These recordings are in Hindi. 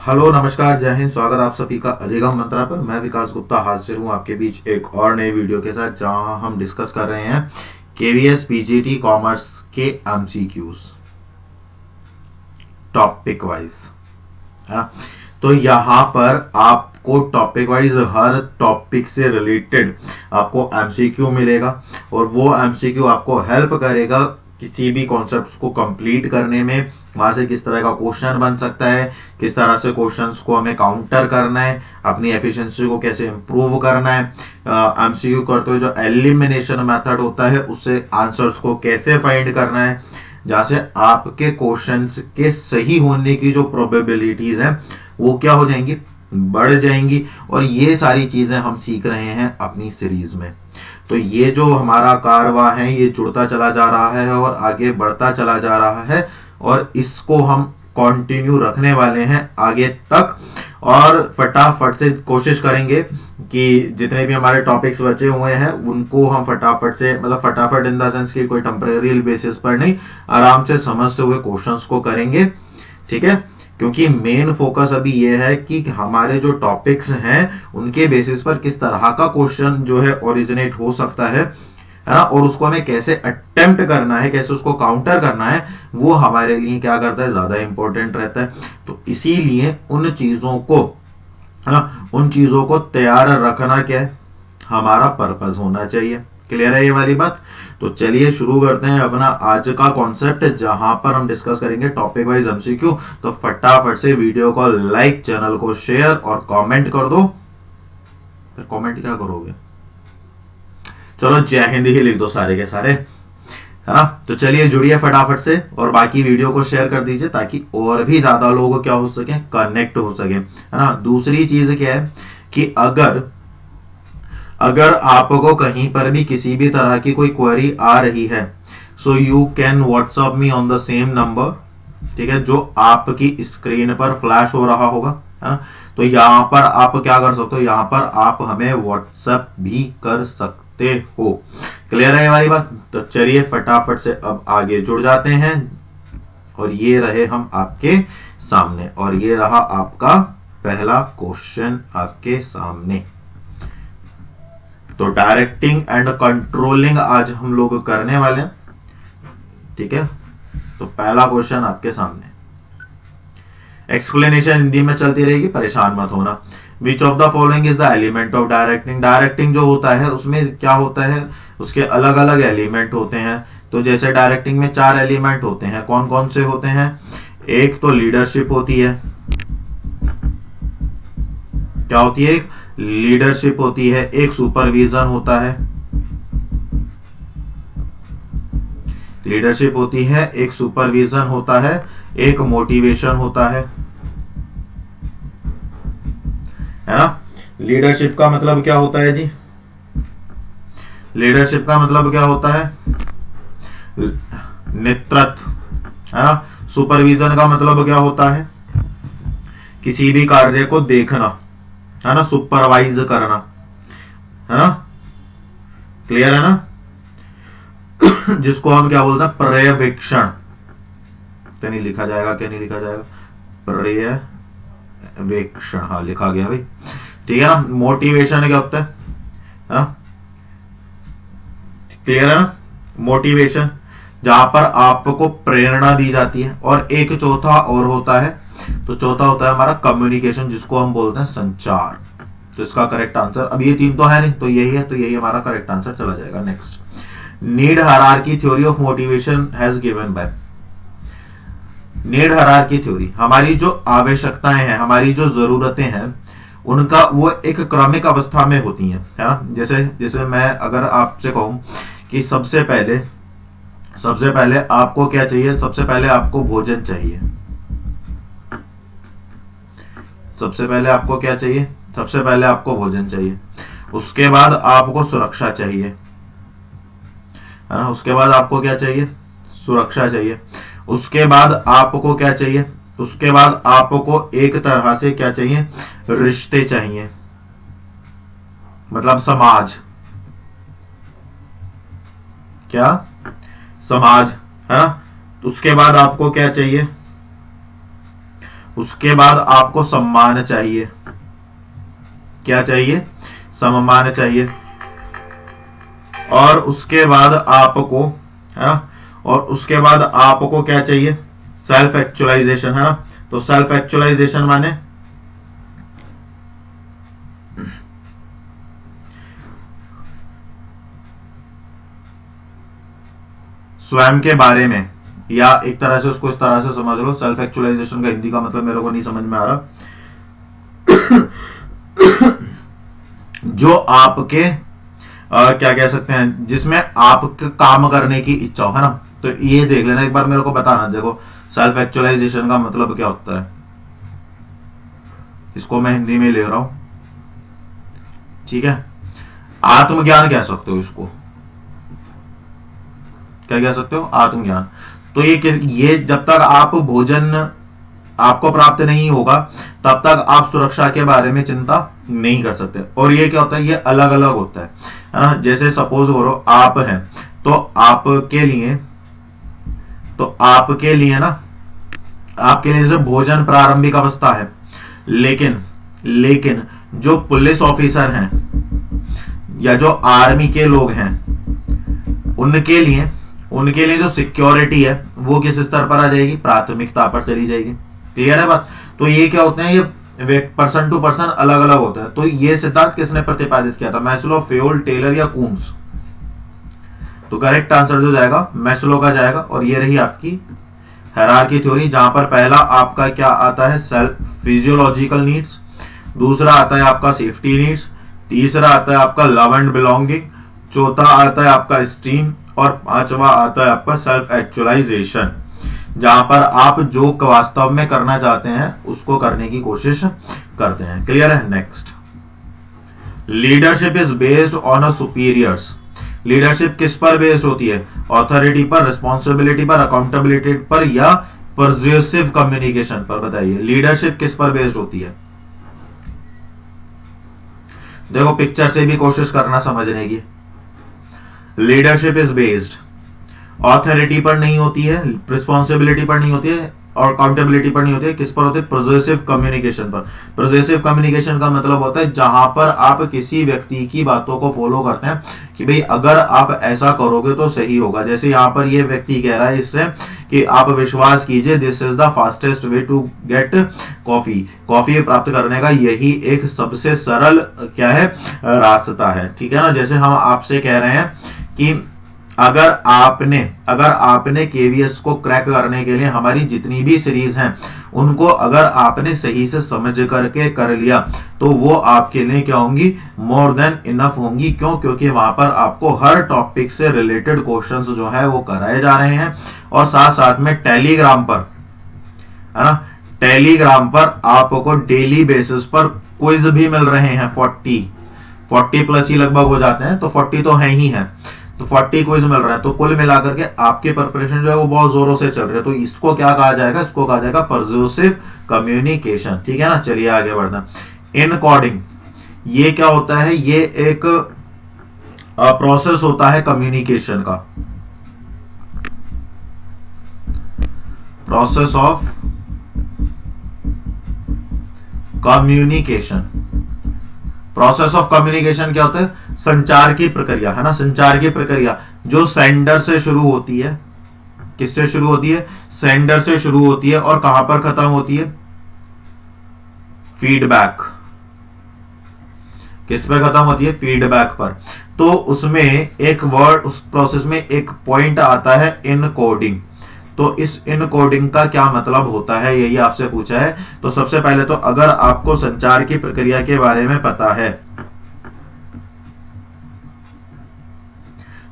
हेलो नमस्कार जय हिंद। स्वागत आप सभी का अधिगम मंत्रा पर। मैं विकास गुप्ता हाजिर हूँ आपके बीच एक और नई वीडियो के साथ, जहां हम डिस्कस कर रहे हैं केवीएस पीजीटी कॉमर्स के एमसीक्यूज टॉपिक वाइज, है ना। तो यहाँ पर आपको टॉपिक वाइज हर टॉपिक से रिलेटेड आपको एमसीक्यू मिलेगा और वो एमसीक्यू आपको हेल्प करेगा किसी भी कॉन्सेप्ट को कंप्लीट करने में। वहां से किस तरह का क्वेश्चन बन सकता है, किस तरह से क्वेश्चंस को हमें काउंटर करना है, अपनी एफिशिएंसी को कैसे इंप्रूव करना है, एमसीक्यू करते हुए जो एलिमिनेशन मेथड होता है उससे आंसर्स को कैसे फाइंड करना है, जहां से आपके क्वेश्चंस के सही होने की जो प्रोबेबिलिटीज हैं वो क्या हो जाएंगी, बढ़ जाएंगी। और ये सारी चीजें हम सीख रहे हैं अपनी सीरीज में। तो ये जो हमारा कारवां है ये जुड़ता चला जा रहा है और आगे बढ़ता चला जा रहा है, और इसको हम कंटिन्यू रखने वाले हैं आगे तक। और फटाफट से कोशिश करेंगे कि जितने भी हमारे टॉपिक्स बचे हुए हैं उनको हम फटाफट से, मतलब फटाफट इन द सेंस कि कोई टेम्परेरी बेसिस पर नहीं, आराम से समझते हुए क्वेश्चंस को करेंगे, ठीक है। क्योंकि मेन फोकस अभी ये है कि हमारे जो टॉपिक्स हैं उनके बेसिस पर किस तरह का क्वेश्चन जो है ओरिजिनेट हो सकता है ना, और उसको हमें कैसे अटेम्प्ट करना है, कैसे उसको काउंटर करना है, वो हमारे लिए क्या करता है, ज्यादा इंपॉर्टेंट रहता है। तो इसीलिए उन चीजों को, है ना, उन चीजों को तैयार रखना क्या है, हमारा पर्पस होना चाहिए। क्लियर है ये वाली बात। तो चलिए शुरू करते हैं अपना आज का कॉन्सेप्ट, जहां पर हम डिस्कस करेंगे टॉपिक वाइज एमसीक्यू। तो फटाफट से वीडियो को लाइक, चैनल को शेयर और कमेंट कर दो। फिर कमेंट क्या करोगे, चलो जय हिंद ही लिख दो सारे के सारे, है ना। तो चलिए जुड़िए फटाफट से और बाकी वीडियो को शेयर कर दीजिए ताकि और भी ज्यादा लोग क्या हो सके, कनेक्ट हो सके, है ना। दूसरी चीज क्या है कि अगर आपको कहीं पर भी किसी भी तरह की कोई क्वेरी आ रही है, so you can WhatsApp me on the same number, ठीक है, जो आपकी स्क्रीन पर फ्लैश हो रहा होगा, है ना। तो यहां पर आप क्या कर सकते हो, यहां पर आप हमें व्हाट्सएप भी कर सकते हो। क्लियर है ये वाली बात। तो चलिए फटाफट से अब आगे जुड़ जाते हैं। और ये रहे हम आपके सामने, और ये रहा आपका पहला क्वेश्चन आपके सामने। तो डायरेक्टिंग एंड कंट्रोलिंग आज हम लोग करने वाले हैं, ठीक है। तो पहला क्वेश्चन आपके सामने, एक्सप्लेनेशन हिंदी में चलती रहेगी, परेशान मत होना। विच of the following is the element of directing. Directing जो होता है उसमें क्या होता है, उसके अलग अलग एलिमेंट होते हैं। तो जैसे डायरेक्टिंग में 4 एलिमेंट होते हैं, कौन कौन से होते हैं, एक तो लीडरशिप होती है, क्या होती है, एक लीडरशिप होती है, एक सुपरविजन होता है, लीडरशिप होती है, एक सुपरविजन होता है, एक मोटिवेशन होता है ना। लीडरशिप का मतलब क्या होता है जी, लीडरशिप का मतलब क्या होता है, नेतृत्व, है ना। सुपरविजन का मतलब क्या होता है, किसी भी कार्य को देखना, है ना, सुपरवाइज करना, है ना। क्लियर है ना, जिसको हम क्या बोलते हैं, पर्यवेक्षण। क्या नहीं लिखा जाएगा, क्या नहीं लिखा जाएगा, पर्यवेक्षण, हाँ लिखा गया भाई, ठीक है ना। मोटिवेशन क्या होता है ना, क्लियर है ना। मोटिवेशन जहां पर आपको प्रेरणा दी जाती है। और एक चौथा और होता है, तो चौथा होता है हमारा कम्युनिकेशन, जिसको हम बोलते हैं संचार। तो इसका करेक्ट आंसर, अब ये 3 तो है नहीं, तो यही है, तो यही हमारा करेक्ट आंसर चला जाएगा। Next, need hierarchy theory of motivation has given by. Need hierarchy theory, हमारी जो आवश्यकताएं हैं, हमारी जो जरूरतें हैं, उनका वो एक क्रमिक अवस्था में होती हैं, है ना। जैसे जैसे मैं अगर आपसे कहूं कि सबसे पहले आपको क्या चाहिए, सबसे पहले आपको भोजन चाहिए, सबसे पहले आपको क्या चाहिए, सबसे पहले आपको भोजन चाहिए, उसके बाद आपको सुरक्षा चाहिए, है ना। उसके बाद आपको क्या चाहिए, सुरक्षा चाहिए। उसके बाद आपको क्या चाहिए, उसके बाद आपको एक तरह से क्या चाहिए, रिश्ते चाहिए, मतलब समाज, क्या, समाज, है ना। उसके बाद आपको क्या चाहिए, उसके बाद आपको सम्मान चाहिए। क्या चाहिए? सम्मान चाहिए। और उसके बाद आपको, है ना, और उसके बाद आपको क्या चाहिए? सेल्फ एक्चुअलाइजेशन, है ना। तो सेल्फ एक्चुअलाइजेशन माने स्वयं के बारे में, या एक तरह से उसको इस तरह से समझ लो, सेल्फ एक्चुअलाइजेशन का हिंदी का मतलब मेरे को नहीं समझ में आ रहा। जो आपके क्या कह सकते हैं, जिसमें आपके काम करने की इच्छा हो, है ना। तो ये देख लेना एक बार, मेरे को बताना। देखो सेल्फ एक्चुअलाइजेशन का मतलब क्या होता है, इसको मैं हिंदी में ले रहा हूं, ठीक है। आत्मज्ञान कह सकते हो इसको, क्या कह सकते हो? आत्मज्ञान। तो ये जब तक आप भोजन आपको प्राप्त नहीं होगा तब तक आप सुरक्षा के बारे में चिंता नहीं कर सकते। और ये क्या होता है, ये अलग अलग होता है ना। जैसे सपोज करो आप हैं, तो आपके लिए ना, आपके लिए जैसे भोजन प्रारंभिक अवस्था है, लेकिन जो पुलिस ऑफिसर हैं या जो आर्मी के लोग हैं, उनके लिए जो सिक्योरिटी है वो किस स्तर पर आ जाएगी? प्राथमिकता पर चली जाएगी। क्लियर है बात? तो ये क्या होते हैं, ये पर्सन टू पर्सन अलग अलग होता है। तो ये सिद्धांत किसने प्रतिपादित किया था? मैस्लो, फेयोल, टेलर या कून्स? तो करेक्ट आंसर जो जाएगा मैस्लो का जाएगा। और ये रही आपकी हायरार्की थ्योरी, जहां पर पहला आपका क्या आता है? सेल्फ फिजियोलॉजिकल नीड्स, दूसरा आता है आपका सेफ्टी नीड्स, तीसरा आता है आपका लव एंड बिलोंगिंग, चौथा आता है आपका स्टीम, और पांचवा आता है आपका सेल्फ एक्चुअलाइजेशन, जहां पर आप जो वास्तव में करना चाहते हैं उसको करने की कोशिश करते हैं। क्लियर है? Next, leadership is based on a superiors. Leadership किस पर बेस्ड होती है? ऑथोरिटी पर, रिस्पॉन्सिबिलिटी पर, अकाउंटेबिलिटी पर, या परsuasive कम्युनिकेशन पर? बताइए लीडरशिप किस पर बेस्ड होती है? देखो पिक्चर से भी कोशिश करना समझने की। लीडरशिप इज बेस्ड, ऑथोरिटी पर नहीं होती है, रिस्पॉन्सिबिलिटी पर नहीं होती है, और अकाउंटेबिलिटी पर नहीं होती है। किस पर होती है? परsuasive कम्युनिकेशन पर। परsuasive कम्युनिकेशन का मतलब होता है जहां पर आप किसी व्यक्ति की बातों को फॉलो करते हैं कि भाई अगर आप ऐसा करोगे तो सही होगा। जैसे यहां पर ये व्यक्ति कह रहा है इससे कि आप विश्वास कीजिए, this is the fastest way to get coffee. Coffee प्राप्त करने का यही एक सबसे सरल क्या है? रास्ता है। ठीक है ना। जैसे हम आपसे कह रहे हैं कि अगर आपने केवीएस को क्रैक करने के लिए हमारी जितनी भी सीरीज हैं उनको अगर आपने सही से समझ करके कर लिया तो वो आपके लिए क्या होंगी? मोर देन इनफ होंगी। क्यों? क्योंकि वहां पर आपको हर टॉपिक से रिलेटेड क्वेश्चंस जो है वो कराए जा रहे हैं, और साथ साथ में टेलीग्राम पर, है ना, टेलीग्राम पर आपको डेली बेसिस पर क्विज भी मिल रहे हैं। 40 प्लस ही लगभग हो जाते हैं, तो 40 तो है ही है, तो 40 क्विज मिल रहा है। तो कुल मिलाकर के आपके प्रिपरेशन जो है वो बहुत जोरों से चल रही है। तो इसको क्या कहा जाएगा? इसको कहा जाएगा परsuasive कम्युनिकेशन। ठीक है ना। चलिए आगे बढ़ना। इनकोडिंग, ये क्या होता है? ये एक प्रोसेस होता है कम्युनिकेशन का, process of communication. Process of communication क्या होता है? संचार की प्रक्रिया, है ना। संचार की प्रक्रिया जो सेंडर से शुरू होती है। किससे शुरू होती है? सेंडर से शुरू होती है, और कहां पर खत्म होती है? फीडबैक। किस पे खत्म होती है? फीडबैक पर। तो उसमें एक वर्ड, उस प्रोसेस में एक पॉइंट आता है इनकोडिंग। तो इस इनकोडिंग का क्या मतलब होता है, यही आपसे पूछा है। तो सबसे पहले तो अगर आपको संचार की प्रक्रिया के बारे में पता है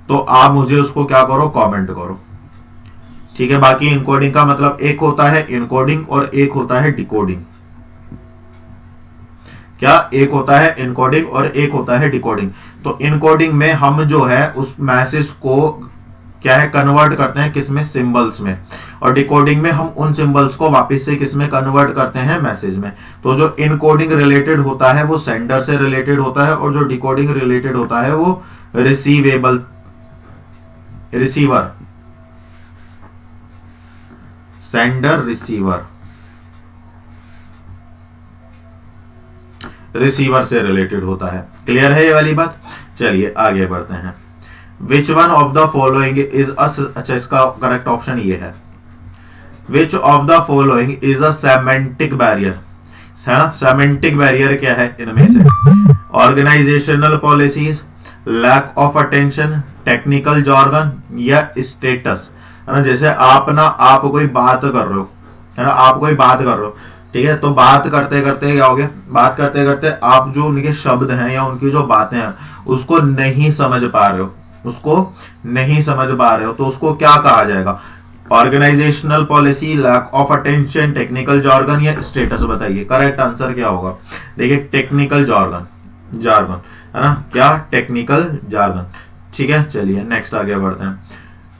तो आप मुझे उसको क्या करो? कमेंट करो। ठीक है। बाकी इनकोडिंग का मतलब एक होता है इनकोडिंग और एक होता है डिकोडिंग। क्या? एक होता है इनकोडिंग और एक होता है डिकोडिंग। तो इनकोडिंग में हम जो है उस मैसेज को क्या है? कन्वर्ट करते हैं किसमें? सिंबल्स में। और डिकोडिंग में हम उन सिंबल्स को वापस से किसमें कन्वर्ट करते हैं? मैसेज में। तो जो इनकोडिंग रिलेटेड होता है वो सेंडर से रिलेटेड होता है, और जो डिकोडिंग रिलेटेड होता है वो रिसीवर, सेंडर रिसीवर। रिसीवर से रिलेटेड होता है। क्लियर है ये वाली बात? चलिए आगे बढ़ते हैं। Which one of the following is अच्छा, इसका करेक्ट ऑप्शन ये है, which of the following is a semantic barrier, है ना। सेमेंटिक बैरियर क्या है इनमें से? Organisational policies, lack of attention, technical jargon या स्टेटस, है ना। जैसे आप कोई बात कर रहे हो, है ना, आप कोई बात कर रहे हो, ठीक है, तो बात करते करते क्या हो गया, बात करते करते आप जो उनके शब्द हैं या उनकी जो बातें हैं उसको नहीं समझ पा रहे हो, तो उसको क्या कहा जाएगा? Organisational policy, lack of attention, technical jargon या स्टेटस? बताइए करेक्ट आंसर क्या होगा? देखिए टेक्निकल जॉर्गन, है ना, क्या? Technical jargon. ठीक है, चलिए नेक्स्ट आगे बढ़ते हैं।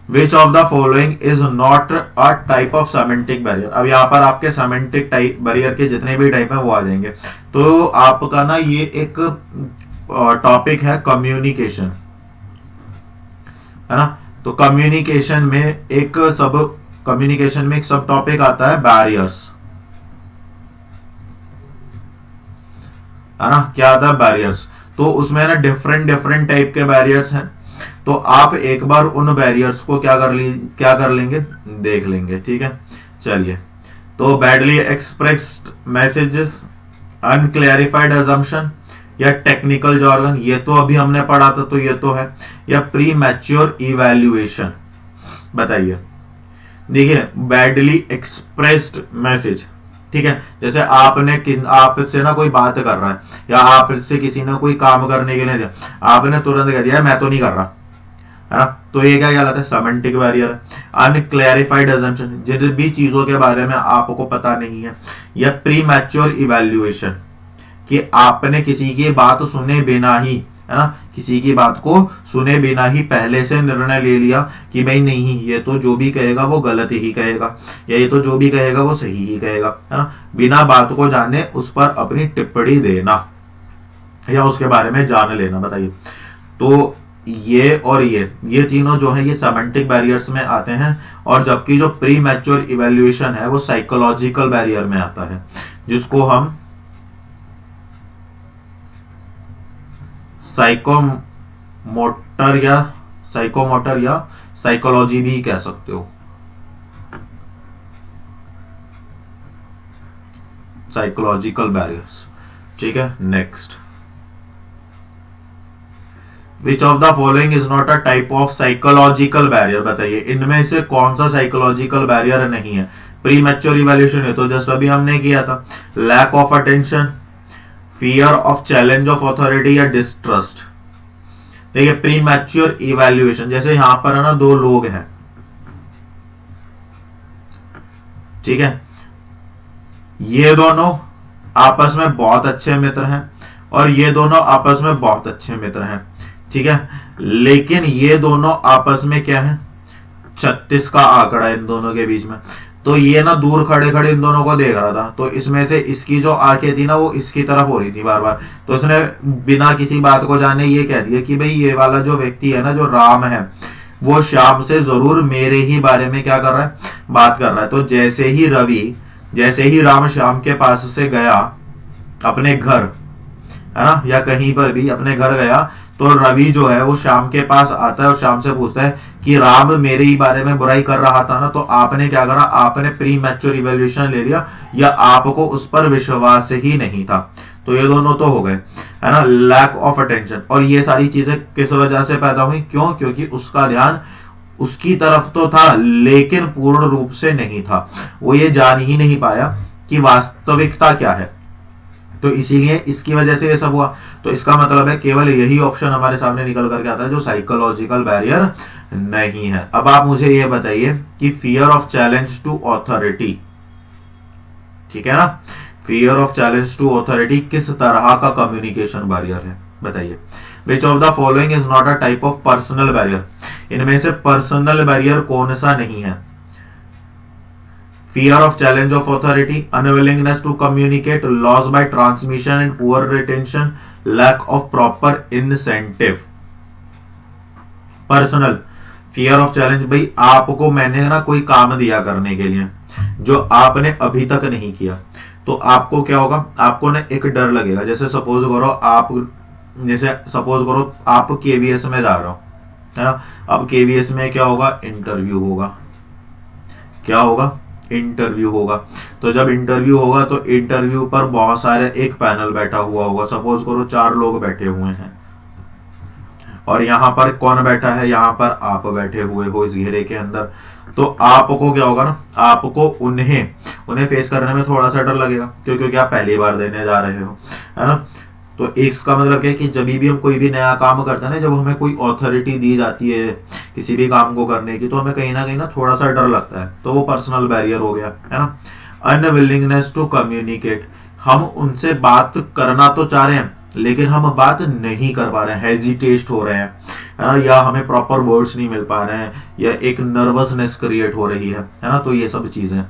Which of the following is not a type of semantic barrier? अब यहाँ पर आपके सेमेंटिक टाइप बैरियर के जितने भी टाइप है वो आ जाएंगे। तो आपका ना ये एक टॉपिक है कम्युनिकेशन, है ना। तो कम्युनिकेशन में एक सब टॉपिक आता है बैरियर्स, है ना। क्या आता है? बैरियर्स। तो उसमें ना डिफरेंट टाइप के बैरियर्स हैं। तो आप एक बार उन बैरियर्स को क्या कर लेंगे, देख लेंगे। ठीक है, चलिए। तो badly expressed messages, unclarified assumption या टेक्निकल जॉर्गन, ये तो अभी हमने पढ़ा था, तो ये तो है, या प्री मैच्योर इवैल्यूएशन? बताइए। देखिए बैडली एक्सप्रेस्ड मैसेज, ठीक है, जैसे आपसे ना कोई बात कर रहा है या आपसे किसी ने कोई काम करने के लिए दिया, आपने तुरंत कह दिया मैं तो नहीं कर रहा, है ना, तो ये क्या कहलाता है? सेमेंटिक बैरियर है। अनक्लैरिफाइड अजम्पशन, जिन भी चीजों के बारे में आपको पता नहीं है, या प्री मैच्योर इवैल्यूएशन, कि आपने किसी की बात सुने बिना ही, है ना, किसी की बात को सुने बिना ही पहले से निर्णय ले लिया कि भाई नहीं, ये तो जो भी कहेगा वो गलत ही कहेगा, या ये तो जो भी कहेगा वो सही ही कहेगा, है ना, बिना बात को जाने उस पर अपनी टिप्पणी देना या उसके बारे में जान लेना। बताइए। तो ये और ये तीनों जो है ये सेमेंटिक बैरियर्स में आते हैं, और जबकि जो प्री मैच्योर इवैल्यूएशन है वो साइकोलॉजिकल बैरियर में आता है, जिसको हम साइकोमोटर या साइकोलॉजी भी कह सकते हो, साइकोलॉजिकल बैरियर्स। ठीक है, next. Which of the following is not a type of psychological barrier? बताइए इनमें से कौन सा साइकोलॉजिकल बैरियर नहीं है? प्री मैच्योर इवैल्यूएशन है तो जस्ट अभी हमने किया था। Lack of attention, fear of challenge of authority या डिस्ट्रस्ट? देखिए प्री मैच्योर इवैल्यूएशन, जैसे यहां पर है ना दो लोग हैं, ठीक है, ये दोनों आपस में बहुत अच्छे मित्र हैं और ये दोनों आपस में बहुत अच्छे मित्र हैं, ठीक है, लेकिन ये दोनों आपस में क्या है, 36 का आंकड़ा है इन दोनों के बीच में। तो ये ना दूर खड़े खड़े इन दोनों को देख रहा था, तो इसमें से इसकी जो आंखें थी ना वो इसकी तरफ हो रही थी बार बार, तो इसने बिना किसी बात को जाने ये कह दिया कि भाई ये वाला जो व्यक्ति है ना, जो राम है, वो श्याम से जरूर मेरे ही बारे में क्या कर रहा है, बात कर रहा है। तो जैसे ही राम श्याम के पास से गया अपने घर, है ना, या कहीं पर भी अपने घर गया, तो रवि जो है वो श्याम के पास आता है और श्याम से पूछता है कि राम मेरे ही बारे में बुराई कर रहा था ना, तो आपने क्या करा, आपने प्री मैच्योर इवैल्यूएशन ले लिया या आपको उस पर विश्वास ही नहीं था। तो ये दोनों तो हो गए, है ना, लैक ऑफ अटेंशन। और ये सारी चीजें किस वजह से पैदा हुई? क्यों? क्योंकि उसका ध्यान उसकी तरफ तो था लेकिन पूर्ण रूप से नहीं था, वो ये जान ही नहीं पाया कि वास्तविकता क्या है, तो इसीलिए इसकी वजह से ये सब हुआ। तो इसका मतलब है केवल यही ऑप्शन हमारे सामने निकल करके आता है जो साइकोलॉजिकल बैरियर नहीं है। अब आप मुझे ये बताइए कि fear of challenge to authority, ठीक है ना, fear of challenge to authority किस तरह का कम्युनिकेशन बैरियर है? बताइए। Which of the following is not a type of personal barrier? इनमें से पर्सनल बैरियर कौन सा नहीं है? Fear of challenge of authority, unwillingness to communicate, loss by transmission and poor retention, lack of proper incentive. Personal fear of challenge, भाई आपको मैंने ना कोई काम दिया करने के लिए जो आपने अभी तक नहीं किया, तो आपको क्या होगा, आपको ना एक डर लगेगा। जैसे सपोज करो आप केवीएस में जा रहे हो, है ना। अब केवीएस में क्या होगा, इंटरव्यू होगा। क्या होगा, इंटरव्यू होगा। तो जब इंटरव्यू होगा तो इंटरव्यू पर बहुत सारे एक पैनल बैठा हुआ होगा। सपोज करो 4 लोग बैठे हुए हैं और यहाँ पर कौन बैठा है, यहाँ पर आप बैठे हुए हो इस घेरे के अंदर। तो आपको क्या होगा ना, आपको उन्हें फेस करने में थोड़ा सा डर लगेगा, क्योंकि आप पहली बार देने जा रहे हो, है ना। तो इसका मतलब क्या है कि जब भी हम कोई भी नया काम करते हैं ना, जब हमें कोई अथॉरिटी दी जाती है किसी भी काम को करने की, तो हमें कहीं ना थोड़ा सा डर लगता है। तो वो पर्सनल बैरियर हो गया, है ना। अनविलिंगनेस टू कम्युनिकेट, हम उनसे बात करना तो चाह रहे हैं लेकिन हम बात नहीं कर पा रहे हैं, हेजिटेट हो रहे हैं, है ना, या हमें प्रॉपर वर्ड्स नहीं मिल पा रहे हैं, या एक नर्वसनेस क्रिएट हो रही है ना। तो ये सब चीजें,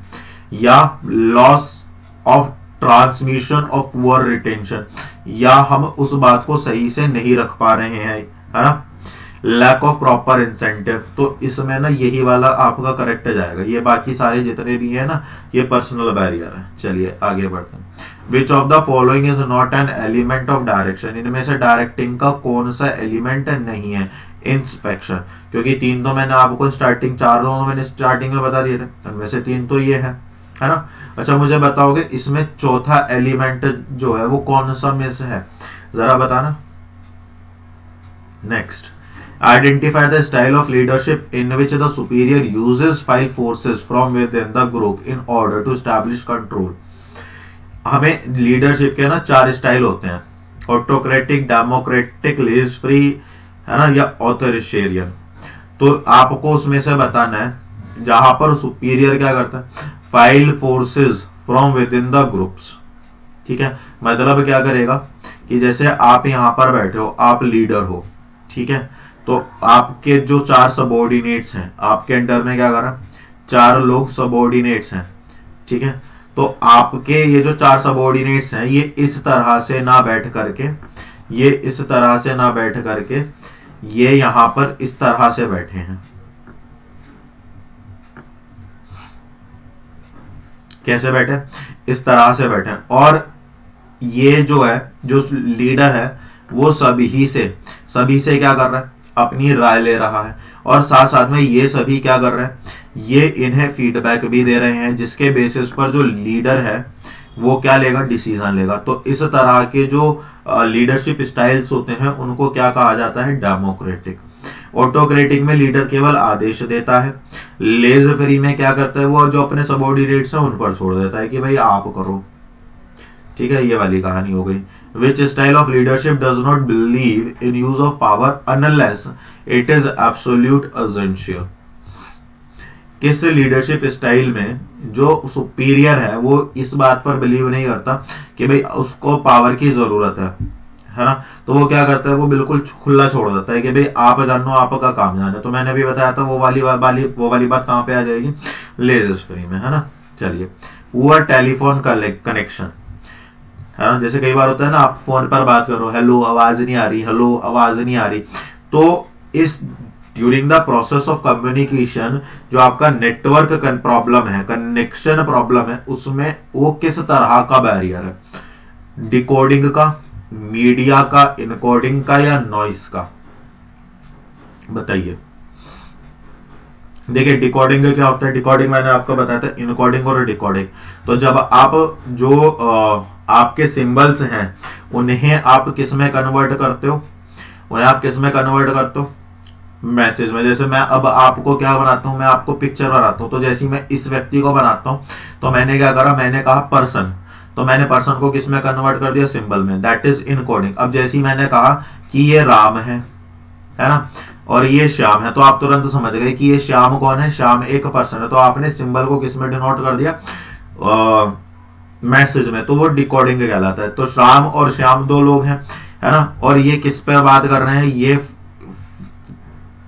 या loss of transmission of poor retention, या हम उस बात को सही से नहीं रख पा रहे हैं, है ना। लैक ऑफ प्रॉपर इंसेंटिव, तो इसमें ना यही वाला आपका करेक्ट जाएगा। ये बाकी सारे जितने भी है ना, ये पर्सनल बैरियर है। चलिए आगे बढ़ते हैं। Which of the following is not an element of direction, इनमें से डायरेक्टिंग का कौन सा एलिमेंट नहीं है। इंस्पेक्शन, क्योंकि 3 तो मैंने आपको स्टार्टिंग, 4 तो मैंने स्टार्टिंग में बता दिए थे, उनमें से 3 तो ये है ना। अच्छा मुझे बताओगे इसमें चौथा एलिमेंट जो है वो कौन सा में से है, जरा बताना। Next, identify the style of leadership in which the superior uses 5 forces from within the group in order to establish control. हमें लीडरशिप के ना 4 स्टाइल होते हैं, ऑटोक्रेटिक, डेमोक्रेटिक, लीज फ्री, है ना, या ऑथोरिटेरियन। तो आपको उसमें से बताना है जहां पर सुपीरियर क्या करता है, 5 forces from within the groups. ठीक है, मतलब क्या करेगा कि जैसे आप यहां पर बैठे हो, आप लीडर हो, ठीक है, तो आपके जो 4 सबॉर्डिनेट्स हैं, आपके अंडर में क्या कर रहा है, 4 लोग सबॉर्डिनेट्स हैं, ठीक है। तो आपके ये जो 4 सबॉर्डिनेट्स हैं, ये इस तरह से ना बैठ करके, ये इस तरह से ना बैठ करके, ये यहां पर इस तरह से बैठे हैं। कैसे बैठे, इस तरह से बैठे। और ये जो है, जो लीडर है, वो सभी से क्या कर रहा है, अपनी राय ले रहा है। और साथ साथ में ये सभी क्या कर रहे हैं, ये इन्हें फीडबैक भी दे रहे हैं, जिसके बेसिस पर जो लीडर है वो क्या लेगा, डिसीजन लेगा। तो इस तरह के जो लीडरशिप स्टाइल्स होते हैं उनको क्या कहा जाता है, डेमोक्रेटिक। ऑटोक्रेटिक में लीडर केवल आदेश देता है। लेज फ्री में क्या करता है, वो जो अपने सबॉर्डिनेट्स हैं उन पर छोड़ देता है कि भाई आप करो। ठीक है, ये वाली कहानी हो गई। विच style of leadership does not believe in use of power unless it is absolute essential. किस लीडरशिप स्टाइल में जो सुपीरियर है वो इस बात पर बिलीव नहीं करता कि भाई उसको पावर की जरूरत है ना। तो वो क्या करता है, वो बिल्कुल खुला छोड़ देता है कि भाई आप जानो, आपका काम जाने। तो मैंने भी बताया था वो वाली बात कहाँ पे आ जाएगी, लेजस फ्री में, है ना। चलिए, पुअर टेलीफोन कनेक्शन, है ना। जैसे कई बार होता है ना, आप फोन पर बात करो, हेलो आवाज नहीं आ रही, हेलो आवाज नहीं आ रही। तो इस during the process of communication जो आपका नेटवर्क प्रॉब्लम है, कनेक्शन प्रॉब्लम है, उसमें वो किस तरह का बैरियर है, डिकोडिंग का, मीडिया का, इनकोडिंग का, या नॉइस का, बताइए। देखिए डिकोडिंग क्या होता है, डिकोडिंग मैंने आपको बताया था, इनकोडिंग और डिकोडिंग। तो जब आप जो आपके सिंबल्स हैं उन्हें आप किस में कन्वर्ट करते हो, मैसेज में। जैसे मैं अब आपको क्या बनाता हूं, मैं आपको पिक्चर बनाता हूं। तो जैसे मैं इस व्यक्ति को बनाता हूं, तो मैंने क्या करा, मैंने कहा पर्सन, तो मैंने पर्सन को किस में कन्वर्ट कर दिया, सिंबल में, दैट इज इनकोडिंग। अब जैसे ही मैंने कहा कि ये राम है ना, और ये श्याम है, तो आप तुरंत समझ गए कि ये श्याम कौन है, श्याम एक पर्सन है। तो आपने सिंबल को किस में डिनोट कर दिया, मैसेज में। तो वो डिकोडिंग कहलाता है। तो श्याम और श्याम 2 लोग हैं, है ना, और ये किस पर बात कर रहे हैं, ये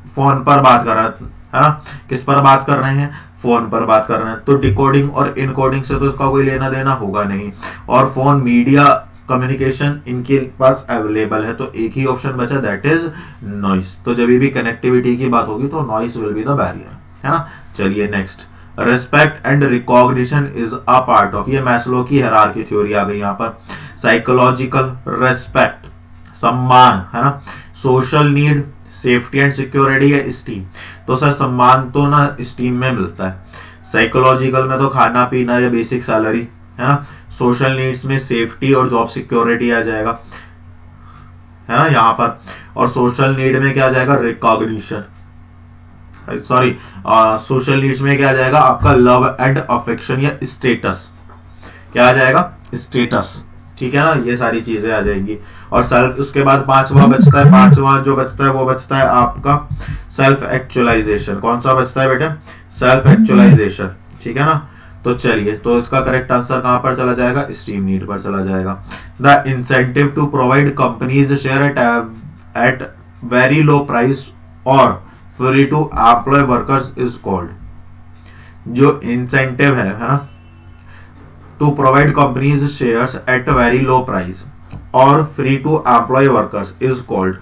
फोन पर बात कर रहे हैं, है ना। किस पर बात कर रहे हैं, फोन पर बात कर रहे हैं। तो डिकोडिंग और इनकोडिंग से तो इसका कोई लेना देना होगा नहीं। और फोन, मीडिया, कम्युनिकेशन इनके पास अवेलेबल है। तो एक ही ऑप्शन बचा, दैट इज नॉइस। तो जब भी कनेक्टिविटी की बात होगी तो noise will be the barrier, है ना। चलिए next, respect and recognition is a part of, ये मैस्लो की हायरार्की थ्योरी आ गई यहाँ पर। साइकोलॉजिकल रेस्पेक्ट, सम्मान है ना, social need, safety and security या स्टीम। तो सर सम्मान तो ना स्टीम में मिलता है, साइकोलॉजिकल में तो खाना पीना या बेसिक सैलरी है ना, सोशल नीड्स में सेफ्टी और जॉब सिक्योरिटी आ जाएगा है ना यहाँ पर, और सोशल नीड में क्या आ जाएगा, रिकॉग्निशन, सॉरी सोशल नीड्स में क्या आ जाएगा आपका, लव एंड अफेक्शन या स्टेटस, क्या आ जाएगा, स्टेटस, ठीक है ना, ये सारी चीजें आ जाएंगी। और सेल्फ, उसके बाद पांचवा बचता है, पांचवा जो बचता है वो बचता है आपका सेल्फ एक्चुअलाइजेशन। कौन सा बचता है बेटा, सेल्फ एक्चुअलाइजेशन, ठीक है ना। तो चलिए, तो इसका करेक्ट आंसर कहां पर चला जाएगा, स्टीम नीड पर चला जाएगा। The incentive to provide companies share at very low price और free to employ workers is called, जो इंसेंटिव है ना, to provide companies shares at very low price और free to employ workers is called.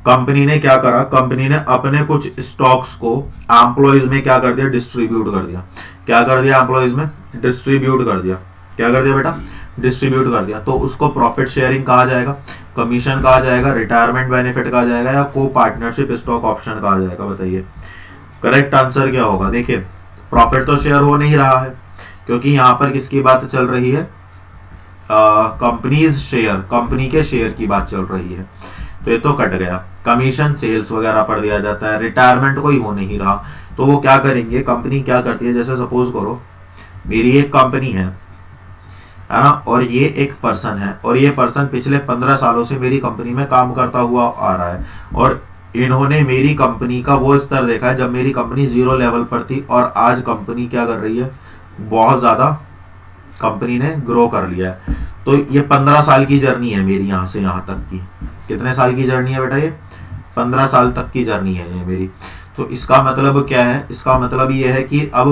Company ने क्या करा, कंपनी ने अपने कुछ स्टॉक्स को एम्प्लॉयज में क्या कर दिया, डिस्ट्रीब्यूट कर दिया। क्या कर दिया, एम्प्लॉयज में डिस्ट्रीब्यूट कर दिया। क्या कर दिया बेटा, डिस्ट्रीब्यूट कर दिया। तो उसको प्रॉफिट शेयरिंग कहा जाएगा, कमीशन कहा जाएगा, रिटायरमेंट बेनिफिट कहा जाएगा, या को पार्टनरशिप स्टॉक ऑप्शन कहा जाएगा, बताइए करेक्ट आंसर क्या होगा। देखिए प्रॉफिट तो शेयर हो नहीं रहा है, क्योंकि यहां पर किसकी बात चल रही है, कंपनीज शेयर, कंपनी के शेयर की बात चल रही है, तो ये तो कट गया। कमीशन सेल्स वगैरह पर दिया जाता है, रिटायरमेंट कोई हो नहीं रहा, तो वो क्या करेंगे, कंपनी क्या करती है, जैसे सपोज करो मेरी एक कंपनी है ना, और ये एक पर्सन है, और ये पर्सन पिछले 15 सालों से मेरी कंपनी में काम करता हुआ आ रहा है, और इन्होंने मेरी कंपनी का वो स्तर देखा है जब मेरी कंपनी 0 लेवल पर थी, और आज कंपनी क्या कर रही है, बहुत ज्यादा कंपनी ने ग्रो कर लिया है। तो ये 15 साल की जर्नी है मेरी, यहां से यहां तक की। कितने साल की जर्नी है बेटा, ये 15 साल तक की जर्नी है ये मेरी। तो इसका मतलब क्या है, इसका मतलब ये है कि अब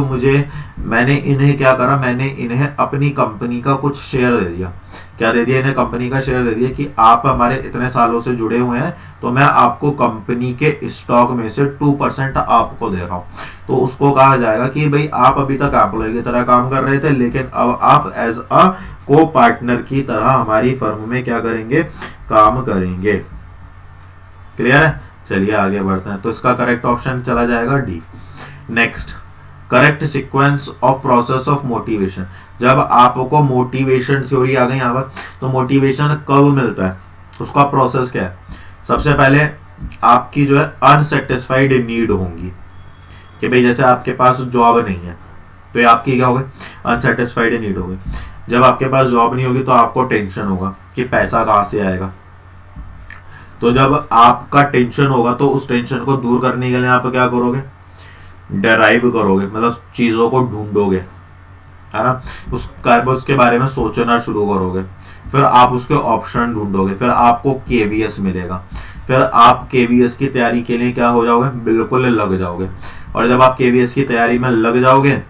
मैंने इन्हें क्या करा, मैंने इन्हें अपनी कंपनी का कुछ शेयर दे दिया। क्या दे दिया इन्हें, कंपनी का शेयर दे दिया कि आप हमारे इतने सालों से जुड़े हुए हैं, तो मैं आपको कंपनी के स्टॉक में से 2% आपको दे रहा हूं। तो उसको कहा जाएगा कि भाई आप अभी तक एम्प्लॉय की तरह काम कर रहे थे, लेकिन अब आप एज अ को पार्टनर की तरह हमारी फर्म में क्या करेंगे, काम करेंगे। क्लियर है, चलिए आगे बढ़ते हैं। तो इसका करेक्ट ऑप्शन चला जाएगा D. Next, correct sequence of process of motivation. जब आपको मोटिवेशन थ्योरी आ गई यहाँ पर, तो मोटिवेशन कब मिलता है, उसका प्रोसेस क्या है। सबसे पहले आपकी जो है अनसेटिस्फाइड नीड होंगी, कि भाई जैसे आपके पास जॉब नहीं है, तो ये आपकी क्या होगी, अनसेटिस्फाइड नीड होगी। जब आपके पास जॉब नहीं होगी तो आपको टेंशन होगा कि पैसा कहाँ से आएगा। तो जब आपका टेंशन होगा तो उस टेंशन को दूर करने के लिए आप क्या करोगे, डेराइव करोगे, मतलब चीजों को ढूंढोगे, है ना, उसके बारे में सोचना शुरू करोगे, फिर आप उसके ऑप्शन ढूंढोगे, फिर आपको केवीएस मिलेगा, फिर आप केवीएस की तैयारी के लिए क्या हो जाओगे, बिल्कुल लग जाओगे। और जब आप केवीएस की तैयारी में लग जाओगे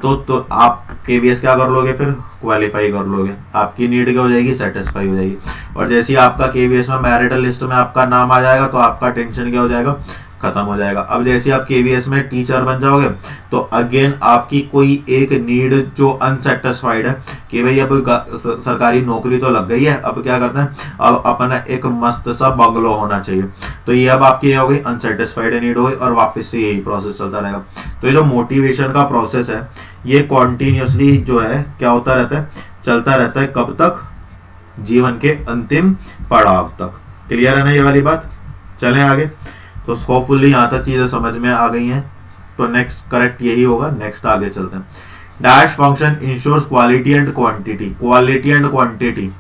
तो आप केवीएस क्या कर लोगे, फिर क्वालिफाई कर लोगे, आपकी नीड क्या हो जाएगी, सेटिस्फाई हो जाएगी। और जैसे ही आपका केवीएस में मैरिटल लिस्ट में आपका नाम आ जाएगा, तो आपका टेंशन क्या हो जाएगा, खत्म हो जाएगा। अब जैसे आप केवीएस में टीचर बन जाओगे, तो अगेन आपकी कोई एक नीड जो अनसेटिस्फाइड है कि भाई अब सरकारी नौकरी तो लग गई है, अब क्या करते हैं, अब अपना एक मस्त सा बंगलो होना चाहिए, तो ये अब आपकी हो गई अनसेटिस्फाइड नीड हो गई, और वापस से यही प्रोसेस चलता रहेगा। तो ये जो मोटिवेशन का प्रोसेस है, ये कॉन्टिन्यूसली जो है क्या होता रहता है, चलता रहता है, कब तक, जीवन के अंतिम पड़ाव तक। क्लियर है ना ये वाली बात, चलें आगे। तो होपफुली यहाँ तक चीजें समझ में आ गई हैं। तो नेक्स्ट करेक्ट यही होगा। नेक्स्ट आगे चलते हैं। Dash function ensures quality and quantity, quality and quantity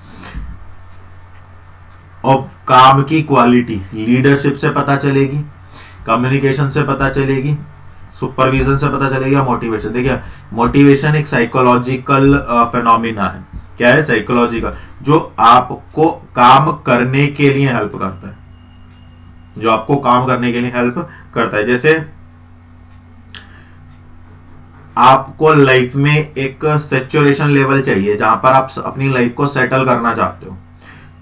of काम की क्वालिटी लीडरशिप से पता चलेगी, कम्युनिकेशन से पता चलेगी, सुपरविजन से पता चलेगा, मोटिवेशन। देखिए मोटिवेशन एक साइकोलॉजिकल फिनोमिना है। क्या है, साइकोलॉजिकल, जो आपको काम करने के लिए हेल्प करता है, जो आपको काम करने के लिए हेल्प करता है। जैसे आपको लाइफ में एक सेचुरेशन लेवल चाहिए जहां पर आप अपनी लाइफ को सेटल करना चाहते हो,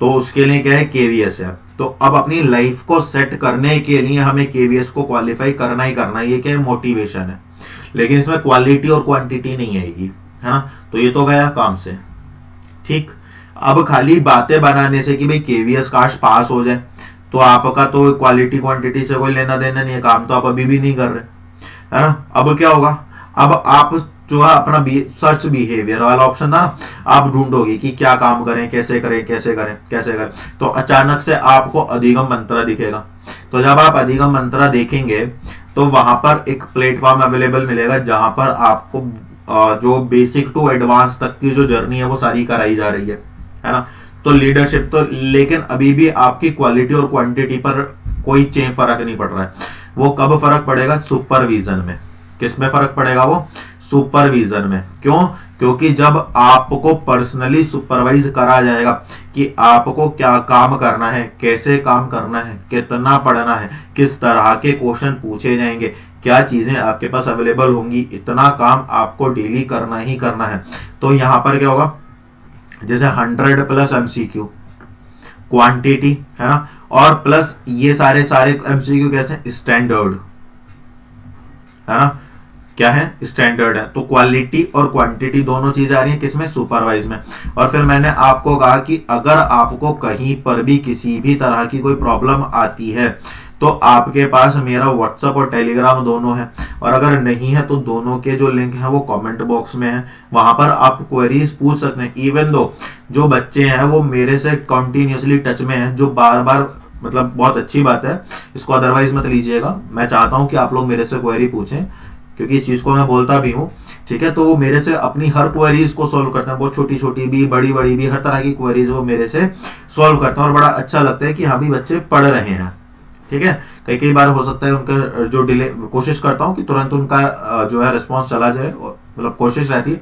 तो उसके लिए क्या है, केवीएस है। तो अब अपनी लाइफ को सेट करने के लिए हमें केवीएस को क्वालिफाई करना ही करना है, ये क्या है, मोटिवेशन है। लेकिन इसमें क्वालिटी और क्वांटिटी नहीं आएगी, है ना। तो ये तो गया काम से, ठीक। अब खाली बातें बनाने से कि भाई केवीएस काश पास हो जाए, तो आपका तो क्वालिटी क्वांटिटी से कोई लेना देना नहीं है, काम तो आप अभी भी नहीं कर रहे, है ना। अब क्या होगा, अब आप जो है अपना सर्च बिहेवियर वाला ऑप्शन था ना, आप ढूंढोगे कि क्या काम करें, कैसे करें कैसे करें कैसे करें, तो अचानक से आपको अधिगम मंत्रा दिखेगा। तो जब आप अधिगम मंत्रा देखेंगे तो वहां पर एक प्लेटफॉर्म अवेलेबल मिलेगा जहां पर आपको जो बेसिक टू एडवांस तक की जो जर्नी है वो सारी कराई जा रही है ना। तो लीडरशिप तो, लेकिन अभी भी आपकी क्वालिटी और क्वांटिटी पर कोई फर्क नहीं पड़ रहा है। वो कब फर्क पड़ेगा, सुपरविजन में। किस में फर्क पड़ेगा, वो सुपरविजन में। क्यों, क्योंकि जब आपको पर्सनली सुपरवाइज करा जाएगा कि आपको क्या काम करना है, कैसे काम करना है, कितना पढ़ना है, किस तरह के क्वेश्चन पूछे जाएंगे, क्या चीजें आपके पास अवेलेबल होंगी, इतना काम आपको डेली करना ही करना है। तो यहां पर क्या होगा, जैसे 100 प्लस एमसीक्यू क्वांटिटी, है ना, और प्लस ये सारे एमसीक्यू कैसे, स्टैंडर्ड, है ना, क्या है, स्टैंडर्ड है। तो क्वालिटी और क्वांटिटी दोनों चीजें आ रही हैं किसमें, सुपरवाइज में। और फिर मैंने आपको कहा कि अगर आपको कहीं पर भी किसी भी तरह की कोई प्रॉब्लम आती है तो आपके पास मेरा व्हाट्सएप और टेलीग्राम दोनों है, और अगर नहीं है तो दोनों के जो लिंक है वो कमेंट बॉक्स में है, वहां पर आप क्वेरीज पूछ सकते हैं। इवन दो जो बच्चे हैं वो मेरे से कंटिन्यूसली टच में हैं, जो बार बार, मतलब बहुत अच्छी बात है, इसको अदरवाइज मत लीजिएगा। मैं चाहता हूं कि आप लोग मेरे से क्वेरी पूछें, क्योंकि इस चीज को मैं बोलता भी हूँ, ठीक है। तो वो मेरे से अपनी हर क्वेरीज को सॉल्व करते हैं, बहुत छोटी छोटी भी, बड़ी बड़ी भी, हर तरह की क्वेरीज वो मेरे से सॉल्व करते हैं, और बड़ा अच्छा लगता है कि हाँ भी बच्चे पढ़ रहे हैं, ठीक है। कई बार हो सकता है उनका जो डिले, कोशिश करता हूँ कि तुरंत उनका जो है रिस्पॉन्स चला जाए, मतलब कोशिश रहती है,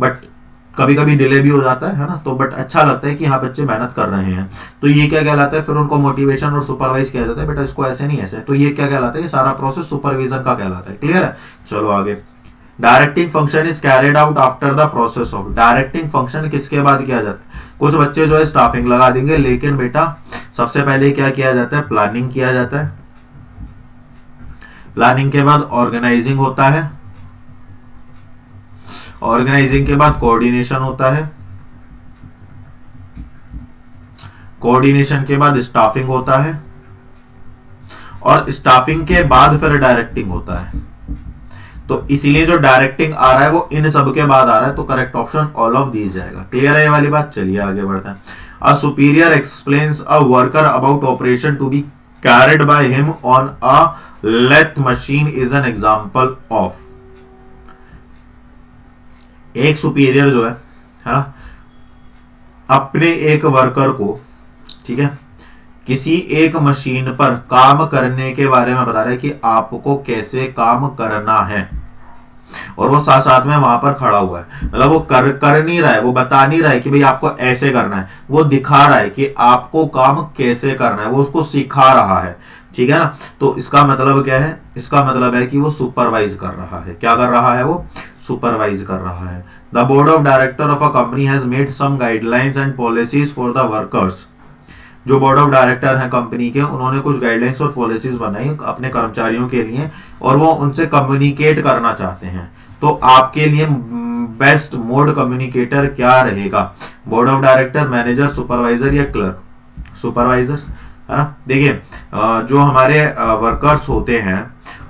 बट कभी कभी डिले भी हो जाता है ना। तो बट अच्छा लगता है कि हाँ बच्चे मेहनत कर रहे हैं। तो ये क्या कहलाता है, फिर उनको मोटिवेशन और सुपरवाइज किया जाता है, बेटा इसको ऐसे नहीं ऐसे। तो ये क्या कहलाता है, ये सारा प्रोसेस सुपरविजन का कहलाता है। क्लियर है, चलो आगे। Directing function is carried out after the process of, directing function किसके बाद किया जाता है। कुछ बच्चे जो है स्टाफिंग लगा देंगे, लेकिन बेटा सबसे पहले क्या किया जाता है, प्लानिंग किया जाता है। प्लानिंग के बाद ऑर्गेनाइजिंग होता है, ऑर्गेनाइजिंग के बाद कोऑर्डिनेशन होता है, कोऑर्डिनेशन के बाद स्टाफिंग होता है, और स्टाफिंग के बाद फिर डायरेक्टिंग होता है। तो इसीलिए जो डायरेक्टिंग आ रहा है वो इन सब के बाद आ रहा है, तो correct option all of these जाएगा। क्लियर है ये वाली बात, चलिए आगे बढ़ते हैं। A superior explains a worker about operation to be carried by him on a lathe machine is an example of. एक सुपीरियर जो है ना, अपने एक वर्कर को, ठीक है, किसी एक मशीन पर काम करने के बारे में बता रहा है कि आपको कैसे काम करना है, और वो साथ साथ में वहां पर खड़ा हुआ है। मतलब वो कर नहीं रहा है, वो बता नहीं रहा है कि भाई आपको ऐसे करना है, वो दिखा रहा है कि आपको काम कैसे करना है, वो उसको सिखा रहा है, ठीक है ना। तो इसका मतलब क्या है, इसका मतलब है कि वो सुपरवाइज कर रहा है। क्या कर रहा है, वो सुपरवाइज कर रहा है। The board of director of a company has made some guidelines and policies for the workers. जो बोर्ड ऑफ डायरेक्टर हैं कंपनी के, उन्होंने कुछ गाइडलाइंस और पॉलिसीज बनाई अपने कर्मचारियों के लिए, और वो उनसे कम्युनिकेट करना चाहते हैं। तो आपके लिए बेस्ट मोड कम्युनिकेटर क्या रहेगा, board of director, manager, supervisor या क्लर्क। सुपरवाइजर्स, है ना। देखिए जो हमारे वर्कर्स होते हैं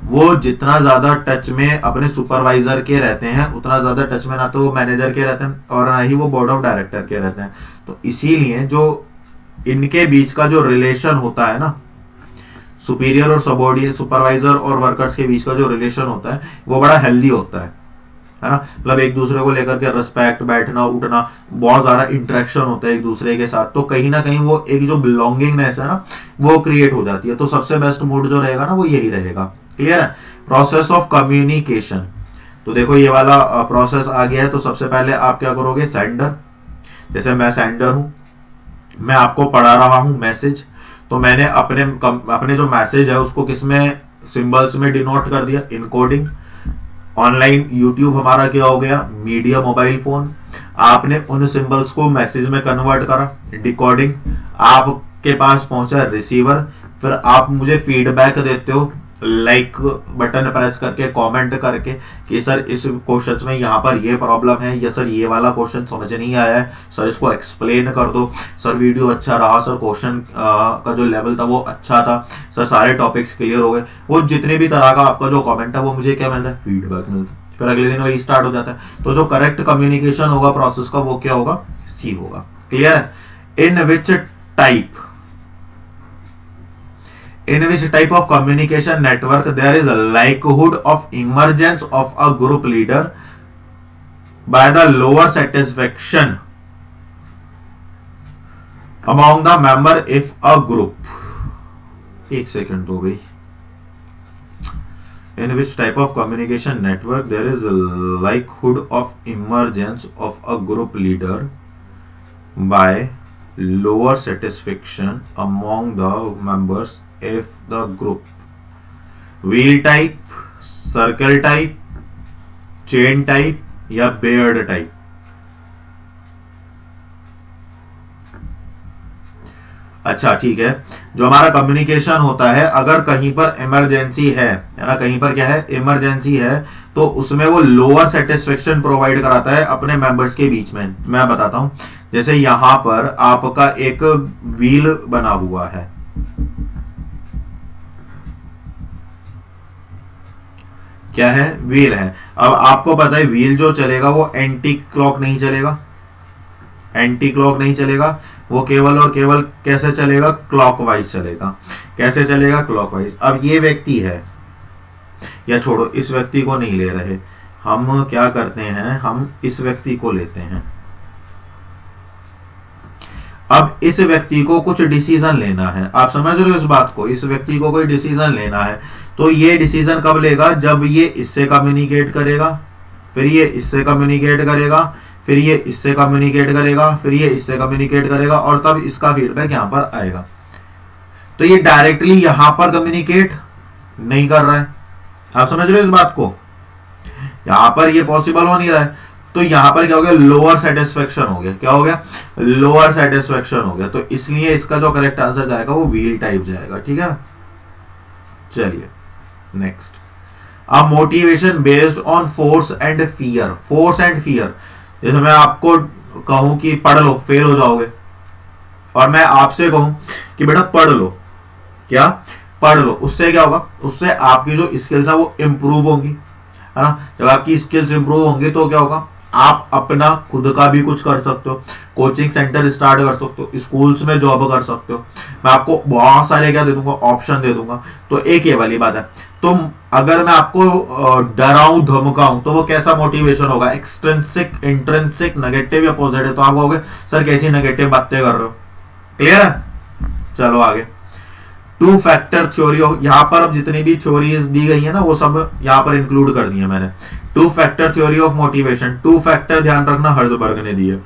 वो जितना ज्यादा टच में अपने सुपरवाइजर के रहते हैं, उतना ज्यादा टच में ना तो वो मैनेजर के रहते हैं और ना ही वो बोर्ड ऑफ डायरेक्टर के रहते हैं। तो इसीलिए जो इनके बीच का जो रिलेशन होता है ना, सुपीरियर और सबॉर्डिनेट, सुपरवाइजर और वर्कर्स के बीच का जो रिलेशन होता है वो बड़ा हेल्दी होता है ना। मतलब एक दूसरे को लेकर के रिस्पेक्ट, बैठना उठना, बहुत ज्यादा इंटरेक्शन होता है एक दूसरे के साथ। तो कहीं ना कहीं वो एक जो बिलोंगिंगनेस है ना वो क्रिएट हो जाती है। तो सबसे बेस्ट मोड जो रहेगा ना वो यही रहेगा। क्लियर है। प्रोसेस ऑफ कम्युनिकेशन, तो देखो ये वाला प्रोसेस आ गया है। तो सबसे पहले आप क्या करोगे, सेंडर, जैसे मैं सेंडर हूं, मैं आपको पढ़ा रहा हूं मैसेज, तो मैंने अपने जो मैसेज है उसको किसमें, सिंबल्स में डिनोट कर दिया, इनकोडिंग। ऑनलाइन यूट्यूब हमारा क्या हो गया, मीडिया मोबाइल फोन, आपने उन सिंबल्स को मैसेज में कन्वर्ट करा, डिकोडिंग। आपके पास पहुंचा रिसीवर, फिर आप मुझे फीडबैक देते हो लाइक बटन प्रेस करके कमेंट करके कि सर इस क्वेश्चन में यहाँ पर ये प्रॉब्लम है, या सर ये वाला क्वेश्चन समझ नहीं आया है, सर इसको एक्सप्लेन कर दो, सर वीडियो अच्छा रहा, सर क्वेश्चन का जो लेवल था वो अच्छा था, सर सारे टॉपिक्स क्लियर हो गए, वो जितने भी तरह का आपका जो कमेंट है वो मुझे क्या मिलता है, फीडबैक मिलता है। फिर अगले दिन वही स्टार्ट हो जाता है। तो जो करेक्ट कम्युनिकेशन होगा प्रोसेस का वो क्या होगा, सी होगा। क्लियर है? इन विच type of communication network there is a likelihood of emergence of a group leader by the lower satisfaction among the member if a group, एक सेकंड दो भाई, in which type of communication network there is a likelihood of emergence of a group leader by lower satisfaction among the members if the group wheel type, circle type, chain type या beard type। अच्छा ठीक है, जो हमारा कम्युनिकेशन होता है अगर कहीं पर इमरजेंसी है ना, कहीं पर क्या है, इमरजेंसी है, तो उसमें वो लोअर सेटिस्फेक्शन प्रोवाइड कराता है अपने मेंबर्स के बीच में। मैं बताता हूं, जैसे यहां पर आपका एक व्हील बना हुआ है, क्या है, व्हील है। अब आपको पता है व्हील जो चलेगा वो एंटी क्लॉक नहीं चलेगा, एंटी क्लॉक नहीं चलेगा, वो केवल और केवल कैसे चलेगा, क्लॉकवाइज चलेगा। कैसे चलेगा, क्लॉकवाइज। अब ये व्यक्ति है, या छोड़ो इस व्यक्ति को नहीं ले रहे, हम क्या करते हैं, हम इस व्यक्ति को लेते हैं। अब इस व्यक्ति को कुछ डिसीजन लेना है, आप समझ रहे हो इस बात को, इस व्यक्ति को कोई डिसीजन लेना है, तो ये डिसीजन कब लेगा, जब ये इससे कम्युनिकेट करेगा, फिर ये इससे कम्युनिकेट करेगा, फिर ये इससे कम्युनिकेट करेगा, फिर ये इससे कम्युनिकेट करेगा, और तब इसका फीडबैक यहां पर आएगा। तो ये डायरेक्टली यहां पर कम्युनिकेट नहीं कर रहा है, आप समझ रहे हो इस बात को, यहां पर ये पॉसिबल हो नहीं रहा है। तो यहां पर क्या हो गया, लोअर सेटिस्फेक्शन हो गया। क्या हो गया, लोअर सेटिस्फेक्शन हो गया। तो इसलिए इसका जो करेक्ट आंसर जाएगा वो व्हील टाइप जाएगा। ठीक है, चलिए next. A motivation based on force and fear. Force and fear, जैसे मैं आपको कहूं कि पढ़ लो, फेल हो जाओगे, और मैं आपसे कहूं कि बेटा पढ़ लो, क्या पढ़ लो, उससे क्या होगा, उससे आपकी जो स्किल्स है वो इंप्रूव होंगी, है ना। जब आपकी स्किल्स इंप्रूव होंगी तो क्या होगा, आप अपना खुद का भी कुछ कर सकते हो, कोचिंग सेंटर स्टार्ट कर सकते हो, स्कूल्स में जॉब कर सकते हो। मैं आपको बहुत सारे क्या दे दूंगा, ऑप्शन दे दूंगा। तो एक ये वाली बात है, तुम अगर मैं आपको डराऊं धमकाऊं तो वो कैसा मोटिवेशन होगा, एक्सट्रिंसिक, इंट्रिंसिक, नेगेटिव या पॉजिटिव। तो आप कहोगे सर कैसी नेगेटिव बातें कर रहे हो, क्लियर है। चलो आगे, टू फैक्टर थ्योरी। यहां पर अब जितनी भी थ्योरीज दी गई है ना वो सब यहां पर इंक्लूड कर दी है मैंने। Two factor theory of motivation. Two factor ध्यान रखना हर्जबर्ग ने दी है।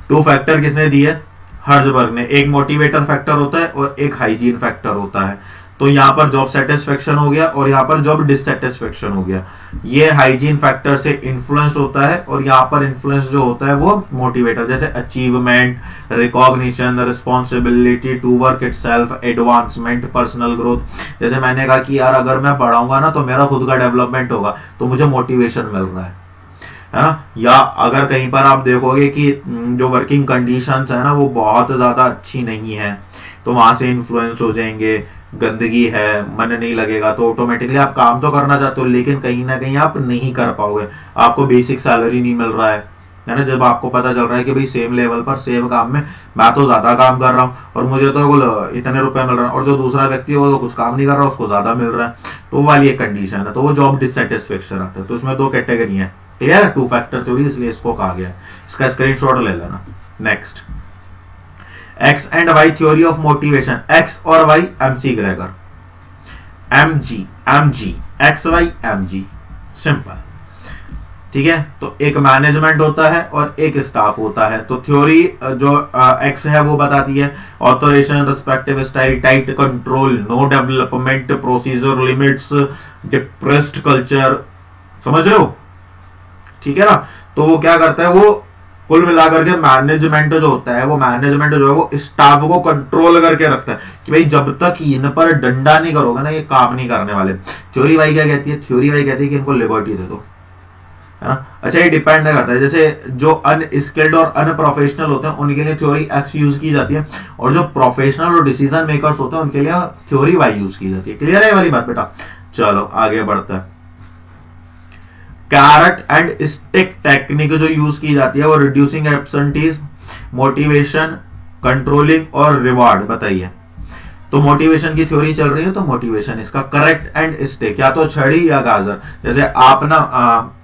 टू फैक्टर किसने दी है, हर्जबर्ग ने। एक मोटिवेटर फैक्टर होता है और एक हाइजीन फैक्टर होता है। तो यहां पर जॉब सेटिस्फेक्शन हो गया और यहां पर जॉब डिससेटिस्फेक्शन हो गया। ये हाइजीन फैक्टर से इन्फ्लुएंस्ड होता है और यहां पर इन्फ्लुएंस जो होता है वो मोटिवेटर, जैसे achievement, recognition, responsibility to work itself, advancement, personal growth. जैसे मैंने कहा कि यार अगर मैं पढ़ाऊंगा ना तो मेरा खुद का डेवलपमेंट होगा, तो मुझे मोटिवेशन मिल रहा है ना। या अगर कहीं पर आप देखोगे कि जो वर्किंग कंडीशंस है ना वो बहुत ज्यादा अच्छी नहीं है, तो वहां से इन्फ्लुएंस हो जाएंगे, गंदगी है, मन नहीं लगेगा, तो ऑटोमेटिकली आप काम तो करना चाहते हो लेकिन कहीं ना कहीं आप नहीं कर पाओगे। आपको बेसिक सैलरी नहीं मिल रहा है ना। जब आपको पता चल रहा है कि भाई सेम लेवल पर सेम काम में मैं तो ज्यादा काम कर रहा हूँ और मुझे तो इतने रुपए मिल रहे हैं, और जो दूसरा व्यक्ति है वो तो कुछ काम नहीं कर रहा, उसको ज्यादा मिल रहा है, तो वाली एक कंडीशन है, तो वो जॉब डिससेटिस्फेक्शन आता है। तो इसमें दो कैटेगरी है, क्लियर है, टू फैक्टर थ्योरी, इसलिए इसको कहा गया है। इसका स्क्रीनशॉट ले लेना। Next, X and Y theory of motivation. X और Y, McGregor, MG, MG, X Y MG, simple. ठीक है, तो एक मैनेजमेंट होता है और एक स्टाफ होता है। तो थ्योरी जो एक्स है वो बताती है authoritarian, respective style, tight control, no development, procedure limits, depressed culture, समझ रहे हो, ठीक है ना। तो वो क्या करता है, वो कुल मिलाकर के मैनेजमेंट जो होता है, वो मैनेजमेंट जो है वो स्टाफ को कंट्रोल करके रखता है कि भाई जब तक इन पर डंडा नहीं करोगे ना ये काम नहीं करने वाले। थ्योरी वाई क्या कहती है? थ्योरी वाई कहती है कि इनको लिबर्टी दे दो, है ना। अच्छा, ये डिपेंड करता है, जैसे जो अनस्किल्ड और अनप्रोफेशनल होते हैं उनके लिए थ्योरी एक्स यूज की जाती है, और जो प्रोफेशनल और डिसीजन मेकर्स होते हैं उनके लिए थ्योरी वाई यूज की जाती है। क्लियर है ये वाली बात बेटा? चलो आगे बढ़ते हैं। कैरेट एंड स्टिक टेक्निक जो यूज की जाती है वो रिड्यूसिंग एब्सेंटीज, मोटिवेशन, कंट्रोलिंग और रिवार्ड। बताइए, तो मोटिवेशन की थ्योरी चल रही है, तो मोटिवेशन इसका करेक्ट एंड स्टिक, या तो छड़ी या गाजर। जैसे आप ना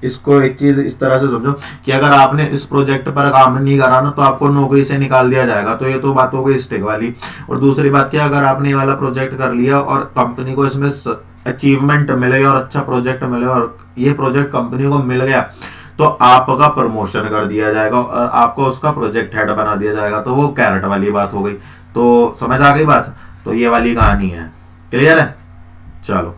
इसको एक चीज इस तरह से समझो कि अगर आपने इस प्रोजेक्ट पर काम नहीं करा ना तो आपको नौकरी से निकाल दिया जाएगा, तो ये तो बात हो गई स्टिक वाली। और दूसरी बात क्या, अगर आपने ये वाला प्रोजेक्ट कर लिया और कंपनी को इसमें अचीवमेंट मिले और अच्छा प्रोजेक्ट मिले और ये प्रोजेक्ट कंपनी को मिल गया तो आपका प्रमोशन कर दिया जाएगा और आपको उसका प्रोजेक्ट हेड बना दिया जाएगा, तो वो कैरेट वाली बात हो गई। तो समझ आ गई बात? तो ये वाली कहानी है। क्लियर है? चलो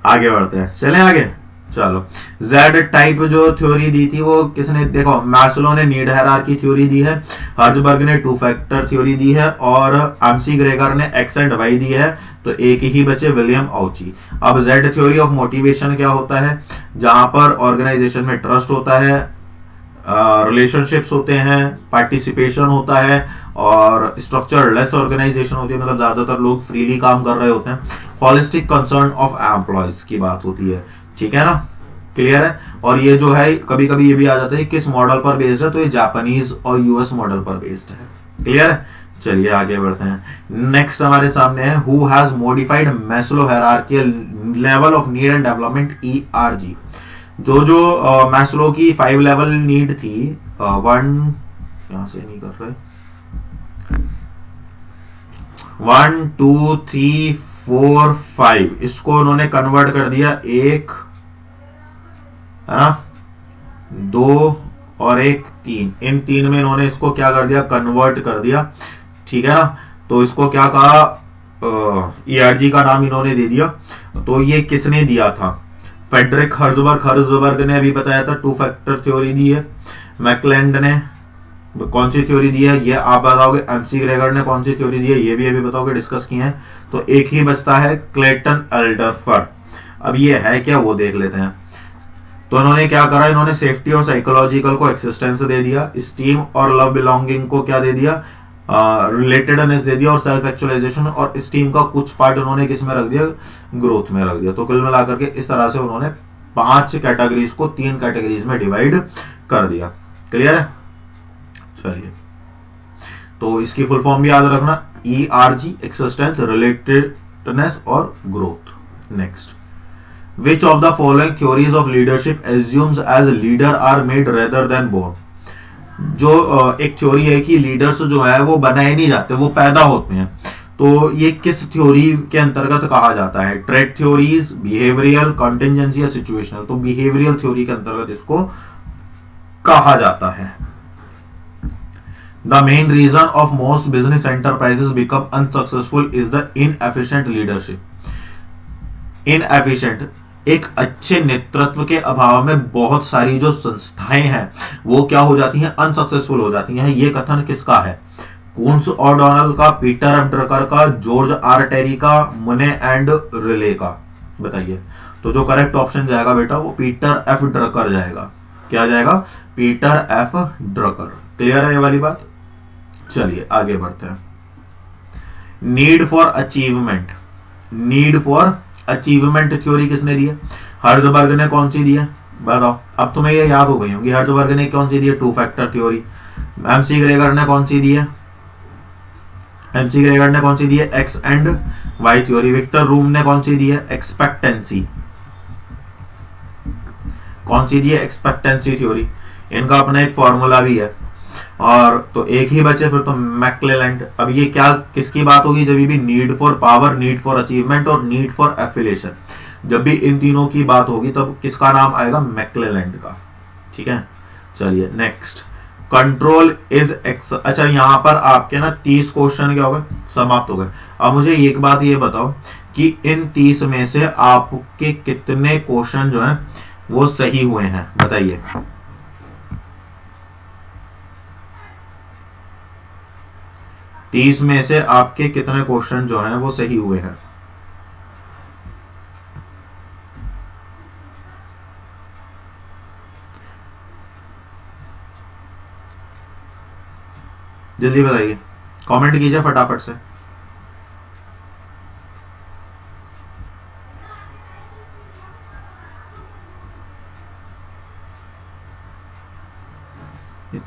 आगे बढ़ते हैं, चलें आगे। चलो, जेड टाइप जो थ्योरी दी थी वो किसने? देखो, मैस्लो ने नीड हायरार्की थ्योरी दी है, हर्जबर्ग ने टू फैक्टर थ्योरी दी है और एमसी ग्रेगर ने एक्स एंड वाई दी है। तो एक ही बचे, विलियम ऑची। अब जेड थ्योरी ऑफ मोटिवेशन क्या होता है? जहां पर ऑर्गेनाइजेशन में ट्रस्ट होता है, रिलेशनशिप्स होते हैं, पार्टिसिपेशन होता है और स्ट्रक्चर लेस ऑर्गेनाइजेशन होती है, मतलब ज्यादातर लोग फ्रीली काम कर रहे होते हैं। हॉलिस्टिक कंसर्न ऑफ एम्प्लॉयज की बात होती है, ठीक है ना। क्लियर है? और ये जो है कभी कभी ये भी आ जाता है किस मॉडल पर बेस्ड है, तो ये जापानीज और यूएस मॉडल पर बेस्ड है। क्लियर है? चलिए आगे बढ़ते हैं। नेक्स्ट हमारे सामने है who has modified Maslow hierarchical level of need and development, ERG। जो मैस्लो की 5 लेवल नीड थी, यहां से नहीं कर रहे, 1 2 3 4 5, इसको उन्होंने कन्वर्ट कर दिया, 1 है ना, 2 और 1 3, इन 3 में इन्होंने इसको क्या कर दिया? कन्वर्ट कर दिया, ठीक है ना। तो इसको क्या कहा? ERG का नाम इन्होंने दे दिया। तो ये किसने दिया था? फेडरिक हर्जबर्ग ने अभी बताया था, टू फैक्टर थ्योरी दी है। मैकलेंड ने कौन सी थ्योरी दी है ये आप बताओगे। एमसी ग्रेगर ने कौन सी थ्योरी दी है ये भी अभी बताओगे, डिस्कस किए हैं। तो एक ही बचता है, क्लेटन एल्डरफर। अब ये है क्या वो देख लेते हैं। तो इन्होंने क्या करा? इन्होंने सेफ्टी और साइकोलॉजिकल को एक्सिस्टेंस दे दिया, स्टीम और लव बिलोंगिंग को क्या दे दिया? रिलेटेडनेस दे दिया, और सेल्फ एक्चुअलाइजेशन और स्टीम का कुछ पार्ट उन्होंने किस में रख दिया? ग्रोथ में रख दिया। तो कुल मिलाकर के इस तरह से उन्होंने 5 कैटेगरीज को 3 कैटेगरीज में डिवाइड कर दिया। क्लियर है? चलिए, तो इसकी फुल फॉर्म भी याद रखना, ERG, एक्सिस्टेंस, रिलेटेडनेस और growth. Next, which of the following theories of leadership assumes as leader are made rather than born. जो एक थ्योरी है कि लीडर्स जो है वो बनाए नहीं जाते, वो पैदा होते हैं। तो ये किस थ्योरी के अंतर्गत कहा जाता है? ट्रेट थ्योरीज, बिहेवियरल, कॉन्टिजेंसी या सिचुएशनल। तो बिहेवियरल थ्योरी के अंतर्गत इसको कहा जाता है। The main reason of most business enterprises become unsuccessful is the inefficient leadership. Inefficient, एक अच्छे नेतृत्व के अभाव में बहुत सारी जो संस्थाएं हैं वो क्या हो जाती हैं? अनसक्सेसफुल हो जाती हैं। ये कथन किसका है? कून्स ओडोनल का, पीटर एफ ड्रकर का, जॉर्ज आर टेरी का, मुने एंड रिले का। बताइए, तो जो करेक्ट ऑप्शन जाएगा बेटा वो पीटर एफ ड्रकर जाएगा। क्या जाएगा? Peter F Drucker. क्लियर है ये वाली बात? चलिए आगे बढ़ते हैं। Need for achievement, need for achievement theory किसने दी है? हर्जबर्ग ने कौन सी दी है? बताओ, अब तुम्हें ये याद हो गई होंगी। हर्जबर्ग ने कौन सी दी है? Two factor theory. MC Gregor ने कौन सी दी है? एमसी ग्रेगर ने कौन सी दी है? X and Y theory. Victor Vroom ने कौन सी दी है? एक्सपेक्टेंसी। कौन सी दी है? Expectancy theory. इनका अपना एक फॉर्मूला भी है। और तो एक ही बचे फिर तो मैक्लेलैंड। अब ये क्या किसकी बात होगी? जब भी need for power, need for achievement और नीड फॉर एफिलिएशन, जब भी इन तीनों की बात होगी तब किसका नाम आएगा? मैक्लेलैंड का। ठीक है, चलिए नेक्स्ट, कंट्रोल इज एक्स। अच्छा, यहां पर आपके ना 30 क्वेश्चन क्या हो गए? समाप्त हो गए। अब मुझे एक बात ये बताओ कि इन 30 में से आपके कितने क्वेश्चन जो हैं वो सही हुए हैं? बताइए। 30 में से आपके कितने क्वेश्चन जो हैं वो सही हुए हैं? जल्दी बताइए, कमेंट कीजिए फटाफट से।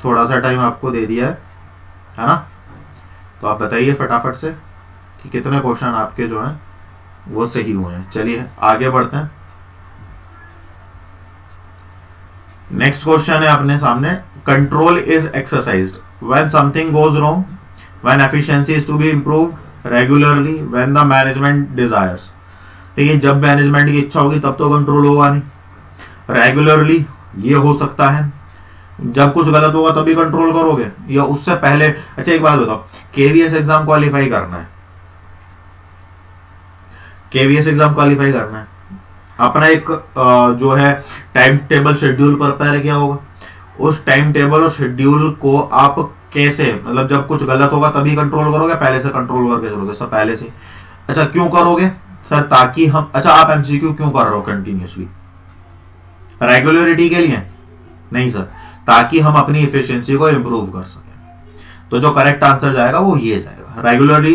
थोड़ा सा टाइम आपको दे दिया है ना? तो आप बताइए फटाफट से कि कितने क्वेश्चन आपके जो हैं वो सही हुए हैं। चलिए आगे बढ़ते हैं। नेक्स्ट क्वेश्चन है अपने सामने, control is exercised when something goes wrong, when efficiency is to be improved regularly, when the management desires. ठीक है, जब मैनेजमेंट की इच्छा होगी तब तो कंट्रोल होगा नहीं। रेगुलरली ये हो सकता है, जब कुछ गलत होगा तभी कंट्रोल करोगे, या उससे पहले। अच्छा एक बात बताओ, केवीएस एग्जाम क्वालिफाई करना है, केवीएस एग्जाम क्वालिफाई करना है, अपना एक जो है टाइम टेबल शेड्यूल प्रिपेयर किया होगा। उस टाइम टेबल और शेड्यूल को आप कैसे, मतलब जब कुछ गलत होगा तभी कंट्रोल करोगे, पहले से कंट्रोल करके चलोगे? सर पहले से। अच्छा क्यों करोगे सर? ताकि हम, अच्छा आप एमसीक्यू क्यों कर रहे हो कंटिन्यूसली? रेगुलरिटी के लिए? नहीं सर, ताकि हम अपनी एफिशिएंसी को इंप्रूव कर सकें। तो जो करेक्ट आंसर जाएगा वो ये जाएगा। रेगुलरली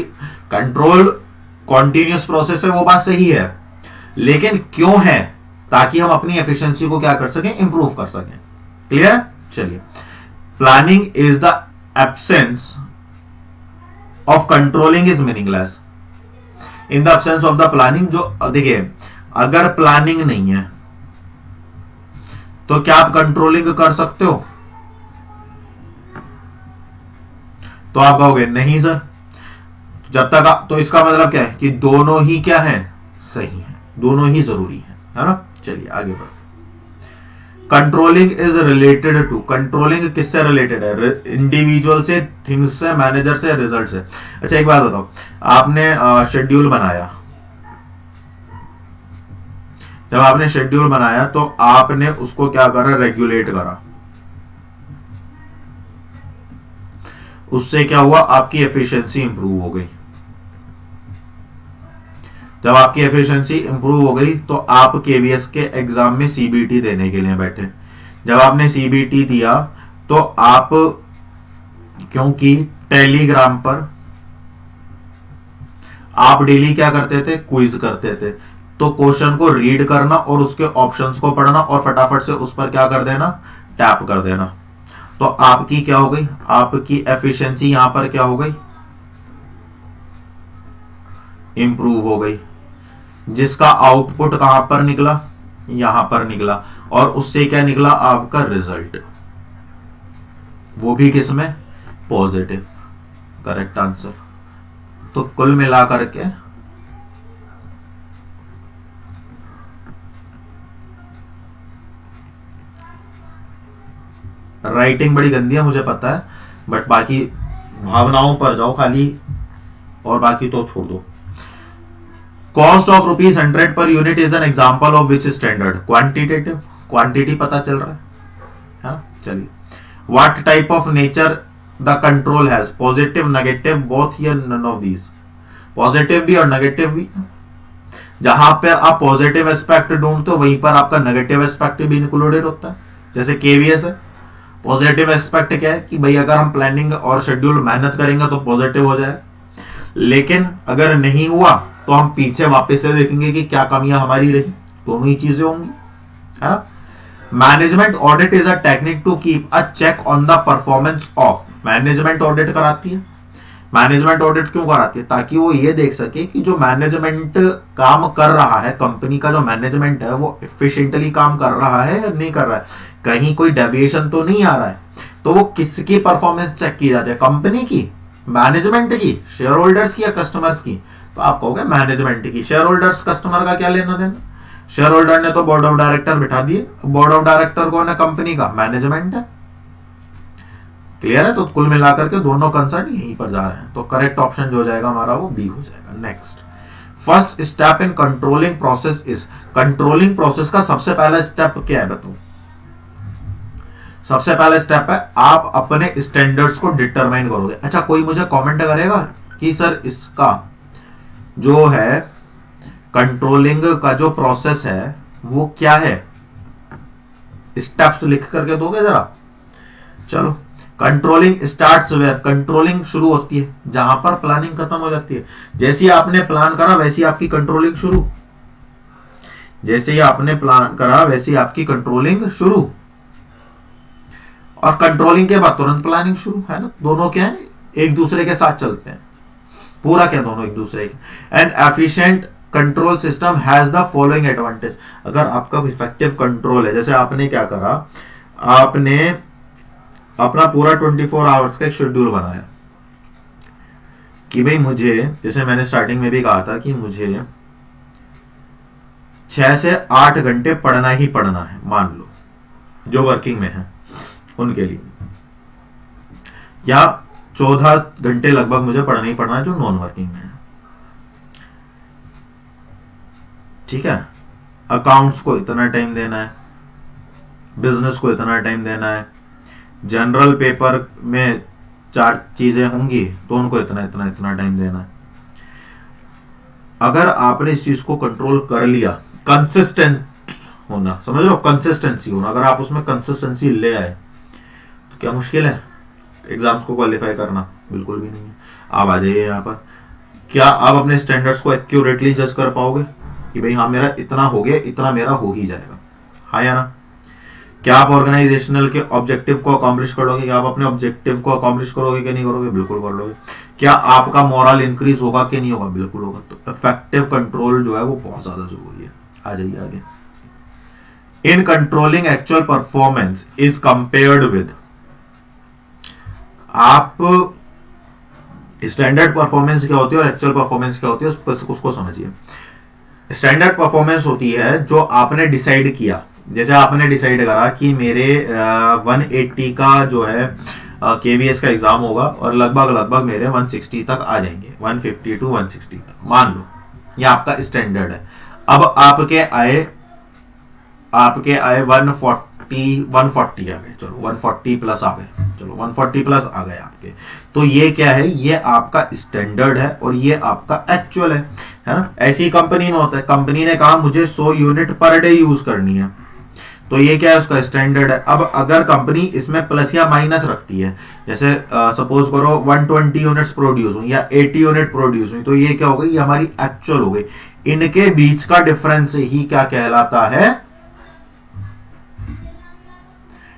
कंट्रोल कॉन्टिन्यूस प्रोसेस है, वो बात सही है, लेकिन क्यों है? ताकि हम अपनी एफिशिएंसी को क्या कर सकें, इंप्रूव कर सकें। क्लियर? चलिए, planning is the absence of controlling is meaningless. In the absence of the planning, जो देखिए अगर प्लानिंग नहीं है तो क्या आप कंट्रोलिंग कर सकते हो? तो आप कहोगे नहीं सर। जब तक, तो इसका मतलब क्या है कि दोनों ही क्या है, सही है, दोनों ही जरूरी है ना? चलिए आगे बढ़ो। Controlling is related to, controlling किससे रिलेटेड है? इंडिविजुअल से, थिंग्स से, मैनेजर से, रिजल्ट से। अच्छा एक बात बताओ, आपने शेड्यूल बनाया, जब आपने शेड्यूल बनाया तो आपने उसको क्या करा, रेगुलेट करा। उससे क्या हुआ, आपकी एफिशिएंसी इंप्रूव हो गई। जब आपकी एफिशिएंसी इंप्रूव हो गई तो आप केवीएस के एग्जाम में सीबीटी देने के लिए बैठे। जब आपने सीबीटी दिया तो आप, क्योंकि टेलीग्राम पर आप डेली क्या करते थे, क्विज करते थे, तो क्वेश्चन को रीड करना और उसके ऑप्शंस को पढ़ना और फटाफट से उस पर क्या कर देना, टैप कर देना। तो आपकी क्या हो गई, आपकी एफिशिएंसी यहां पर क्या हो गई, इंप्रूव हो गई, जिसका आउटपुट कहां पर निकला, यहां पर निकला, और उससे क्या निकला, आपका रिजल्ट, वो भी किसमें, पॉजिटिव। Correct answer. तो कुल मिलाकर के राइटिंग बड़ी गंदी है मुझे पता है, बट बाकी भावनाओं पर जाओ खाली, और बाकी तो छोड़ दो। Cost of ₹100 per unit is an example of which standard? Quantitative, quantity पता चल रहा है ना? चलिए, what type of nature the control has? Positive, negative, both, या नन ऑफ दीज? पॉजिटिव भी और नेगेटिव भी। जहां पर आप पॉजिटिव एस्पेक्ट ढूंढते हो वहीं पर आपका नेगेटिव एस्पेक्ट भी इंक्लूडेड होता है। जैसे केवीएस है, पॉजिटिव एस्पेक्ट क्या है कि भाई अगर हम प्लानिंग और शेड्यूल मेहनत करेंगे तो पॉजिटिव हो जाए, लेकिन अगर नहीं हुआ तो हम पीछे वापस से देखेंगे कि क्या कमियां हमारी रही, दोनों ही चीजें होंगी, है ना? Management audit is a technique to keep a check on the performance of. Management audit कराती है। मैनेजमेंट ऑडिट क्यों कराती है? ताकि वो ये देख सके कि जो मैनेजमेंट काम कर रहा है, कंपनी का जो मैनेजमेंट है वो एफिशिएंटली काम कर रहा है या नहीं कर रहा है, कहीं कोई डेविएशन तो नहीं आ रहा है। तो वो किसकी परफॉर्मेंस चेक की जाती है, कंपनी की, मैनेजमेंट की, शेयर होल्डर्स की, या कस्टमर्स की? तो आप कहोगे मैनेजमेंट की। शेयर होल्डर्स, कस्टमर का क्या लेना देना? शेयर होल्डर ने तो बोर्ड ऑफ डायरेक्टर बिठा दिए, बोर्ड ऑफ डायरेक्टर कौन है, कंपनी का मैनेजमेंट है। क्लियर है? तो कुल मिलाकर के दोनों कंसर्न यहीं पर जा रहे हैं, तो करेक्ट ऑप्शन जो हो जाएगा हमारा वो बी हो जाएगा। Next, first step in controlling process is. Controlling process का सबसे पहला स्टेप क्या है बताओ? सबसे पहला स्टेप है आप अपने स्टैंडर्ड्स को डिटरमाइन करोगे। अच्छा, कोई मुझे कमेंट करेगा कि सर इसका जो है कंट्रोलिंग का जो प्रोसेस है वो क्या है, स्टेप्स लिख करके दोगे जरा। चलो, कंट्रोलिंग स्टार्ट्स वेयर, कंट्रोलिंग शुरू होती है जहां पर प्लानिंग खत्म हो जाती है। जैसे ही आपने प्लान करा वैसे ही आपकी कंट्रोलिंग शुरू, जैसे ही आपने प्लान करा वैसे ही आपकी कंट्रोलिंग शुरू, और कंट्रोलिंग के बाद तुरंत प्लानिंग शुरू, है ना। दोनों क्या है, एक दूसरे के साथ चलते हैं, पूरा क्या, दोनों एक दूसरे के। And efficient control system has the following advantage. अगर आपका इफेक्टिव कंट्रोल है, जैसे आपने क्या करा, आपने अपना पूरा 24 आवर्स का एक शेड्यूल बनाया कि भाई मुझे, जैसे मैंने स्टार्टिंग में भी कहा था कि मुझे 6 से 8 घंटे पढ़ना ही पढ़ना है, मान लो जो वर्किंग में है उनके लिए, या 14 घंटे लगभग मुझे पढ़ना ही पढ़ना है जो नॉन वर्किंग में है, ठीक है। अकाउंट्स को इतना टाइम देना है, बिजनेस को इतना टाइम देना है, जनरल पेपर में 4 चीजें होंगी तो उनको इतना इतना इतना टाइम देना है। अगर आपने इस चीज को कंट्रोल कर लिया, कंसिस्टेंट होना, समझ लो, कंसिस्टेंसी होना, अगर आप उसमें कंसिस्टेंसी ले आए तो क्या मुश्किल है एग्जाम्स को क्वालिफाई करना, बिल्कुल भी नहीं है। आप आ जाइए यहाँ पर, क्या आप अपने स्टैंडर्ड्स को एक्यूरेटली जज कर पाओगे कि भाई हाँ मेरा इतना हो गया, इतना मेरा हो ही जाएगा, हाँ या ना। क्या आप ऑर्गेनाइजेशनल के ऑब्जेक्टिव को अकॉम्प्लिश करोगे, क्या आप अपने ऑब्जेक्टिव को अकॉम्प्लिश करोगे कि नहीं करोगे, बिल्कुल कर लोगे। क्या आपका मोरल इंक्रीज होगा कि नहीं होगा, बिल्कुल होगा। तो इफेक्टिव कंट्रोल जो है वो बहुत ज्यादा जरूरी है। आ जाइए आगे। In controlling actual performance is compared with, आप स्टैंडर्ड परफॉर्मेंस क्या होती है और एक्चुअल परफॉर्मेंस क्या होती है उसको समझिए। स्टैंडर्ड परफॉर्मेंस होती है जो आपने डिसाइड किया, जैसे आपने डिसाइड करा कि मेरे 180 का जो है केवीएस का एग्जाम होगा और लगभग मेरे 160 तक आ जाएंगे, 150 टू 160 तक, मान लो ये आपका स्टैंडर्ड है। अब आपके आए 140 आ गए, चलो 140 प्लस आ गए, चलो 140 प्लस आ गए आपके, तो ये क्या है, ये आपका स्टैंडर्ड है और ये आपका एक्चुअल है ना। ऐसी कंपनी में होता है, कंपनी ने कहा मुझे 100 यूनिट पर डे यूज करनी है, तो ये क्या है, उसका स्टैंडर्ड है। अब अगर कंपनी इसमें प्लस या माइनस रखती है, जैसे सपोज करो 120 यूनिट्स प्रोड्यूस हुई या 80 यूनिट प्रोड्यूस हुई, तो ये क्या हो गई, ये हमारी एक्चुअल हो गई। इनके बीच का डिफरेंस ही क्या कहलाता है,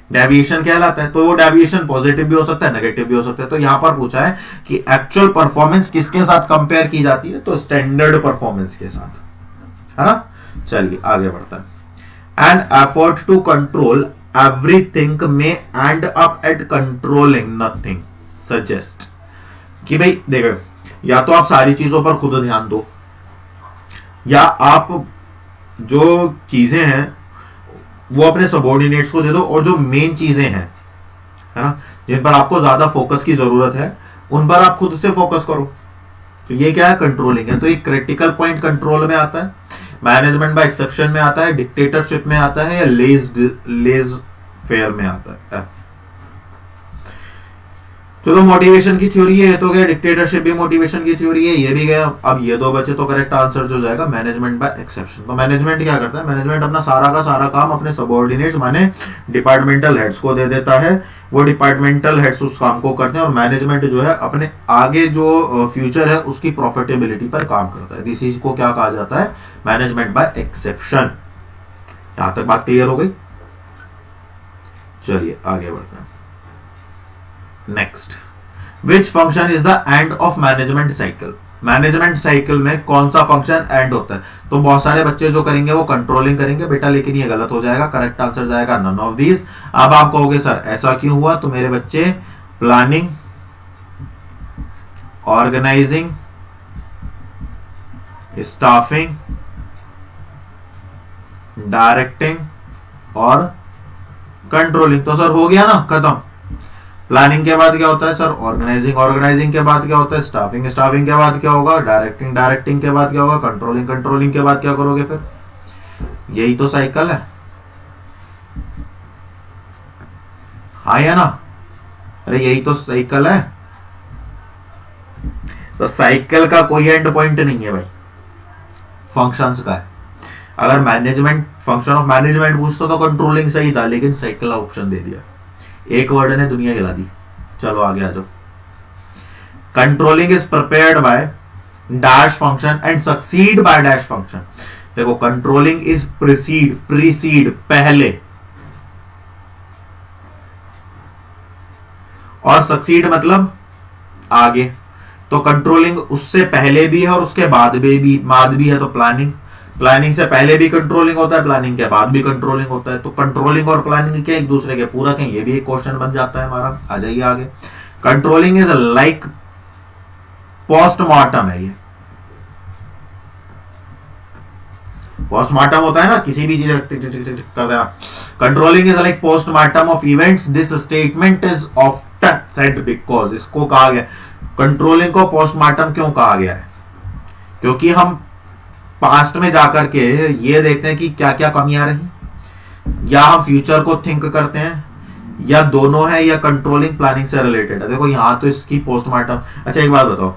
डेविएशन कहलाता है। तो वो डेविएशन पॉजिटिव भी हो सकता है, नेगेटिव भी हो सकता है। तो यहां पर पूछा है कि एक्चुअल परफॉर्मेंस किसके साथ कंपेयर की जाती है, तो स्टैंडर्ड परफॉर्मेंस के साथ, है ना। चलिए आगे बढ़ता है। And effort to control everything में end up at controlling nothing suggest, कि भाई देखो, या तो आप सारी चीजों पर खुद ध्यान दो, या आप जो चीजें हैं वो अपने सबऑर्डिनेट्स को दे दो, और जो मेन चीजें हैं, है ना, जिन पर आपको ज्यादा फोकस की जरूरत है, उन पर आप खुद से फोकस करो। तो ये क्या है, कंट्रोलिंग है। तो ये क्रिटिकल पॉइंट कंट्रोल में आता है, मैनेजमेंट बाय एक्सेप्शन में आता है, डिक्टेटरशिप में आता है, या लेज फेयर में आता है, एफ। तो मोटिवेशन की थ्योरी है, तो गया डिक्टेटरशिप भी मोटिवेशन की थ्योरी है, ये भी गया। अब ये दो बचे तो करेक्ट आंसर जो जाएगा मैनेजमेंट बाय एक्सेप्शन। तो मैनेजमेंट क्या करता है, मैनेजमेंट अपना सारा का सारा काम अपने सबऑर्डिनेट्स माने डिपार्टमेंटल हेड्स को दे देता है, वो डिपार्टमेंटल हेड्स उस काम को करते हैं, और मैनेजमेंट जो है अपने आगे जो फ्यूचर है उसकी प्रॉफिटेबिलिटी पर काम करता है। इसी को क्या कहा जाता है, मैनेजमेंट बाय एक्सेप्शन। यहां तक बात क्लियर हो गई। चलिए आगे बढ़ते हैं। Next, which function is the end of management cycle. Management cycle में कौन सा फंक्शन एंड होता है। तो बहुत सारे बच्चे जो करेंगे वो कंट्रोलिंग करेंगे बेटा, लेकिन ये गलत हो जाएगा। करेक्ट आंसर जाएगा नन ऑफ दीज। अब आप कहोगे सर ऐसा क्यों हुआ, तो मेरे बच्चे प्लानिंग, ऑर्गेनाइजिंग, स्टाफिंग, डायरेक्टिंग और कंट्रोलिंग, तो सर हो गया ना खत्म। प्लानिंग के बाद क्या होता है सर, ऑर्गेनाइजिंग, ऑर्गेनाइजिंग के बाद क्या होता है स्टाफिंग, स्टाफिंग के बाद क्या होगा डायरेक्टिंग, डायरेक्टिंग के बाद क्या होगा कंट्रोलिंग, कंट्रोलिंग के बाद क्या करोगे फिर, यही तो साइकिल है। हाँ या ना? अरे यही तो साइकिल है। तो साइकिल का कोई एंड पॉइंट नहीं है भाई, फंक्शंस का है। अगर मैनेजमेंट फंक्शन ऑफ मैनेजमेंट पूछता तो कंट्रोलिंग सही था, लेकिन साइकिल का ऑप्शन दे दिया। एक वर्ड ने दुनिया हिला दी। चलो आगे आ जाओ। Controlling is prepared by dash function and succeed by dash function. देखो कंट्रोलिंग इज प्रीसीड पहले, और सक्सीड मतलब आगे। तो कंट्रोलिंग उससे पहले भी है और उसके बाद भी है। तो प्लानिंग से पहले भी कंट्रोलिंग होता है, प्लानिंग के बाद भी कंट्रोलिंग होता है। तो कंट्रोलिंग और प्लानिंग क्या एक दूसरे के पूरक हैं? ये भी एक क्वेश्चन बन जाता है हमारा। आ जाइए आगे। कंट्रोलिंग इज लाइक पोस्टमार्टम है। ये पोस्टमार्टम होता है ना, किसी भी चीज कर देना। Controlling is like postmortem of events, this statement is often said because. इसको कहा गया, कंट्रोलिंग को पोस्टमार्टम क्यों कहा गया है? क्योंकि हम पास्ट में जाकर के ये देखते हैं कि क्या क्या कमियां रही, या हम फ्यूचर को थिंक करते हैं, या दोनों है, या कंट्रोलिंग प्लानिंग से रिलेटेड है। देखो यहां तो इसकी पोस्टमार्टम। अच्छा एक बात बताओ,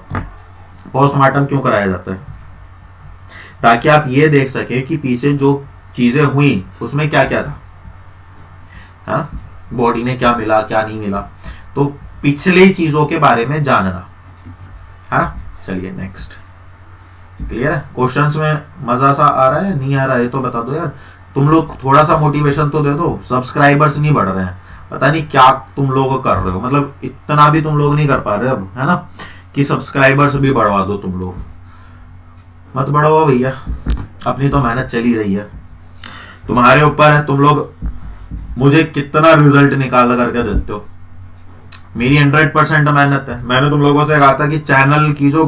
पोस्टमार्टम क्यों कराया जाता है? ताकि आप ये देख सके कि पीछे जो चीजें हुई उसमें क्या क्या था, है बॉडी ने क्या मिला क्या नहीं मिला, तो पिछले चीजों के बारे में जानना है ना। चलिए नेक्स्ट। क्लियर है? क्वेश्चंस में मजा सा आ रहा है नहीं आ रहा है तो बता दो यार। तुम लोग थोड़ा सा मोटिवेशन तो दे दो। सब्सक्राइबर्स नहीं बढ़ रहे हैं, पता नहीं क्या तुम लोग कर रहे हो, मतलब इतना भी तुम लोग नहीं कर पा रहे अब, है ना, कि सब्सक्राइबर्स भी बढ़वा दो। तुम लोग मत बढ़ाओ भैया, अपनी तो मेहनत चली रही है, तुम्हारे ऊपर है। तुम लोग मुझे कितना रिजल्ट निकाल करके देते हो, मेरी 100% मेहनत है। मैंने तुम लोगों से कहा था कि चैनल की जो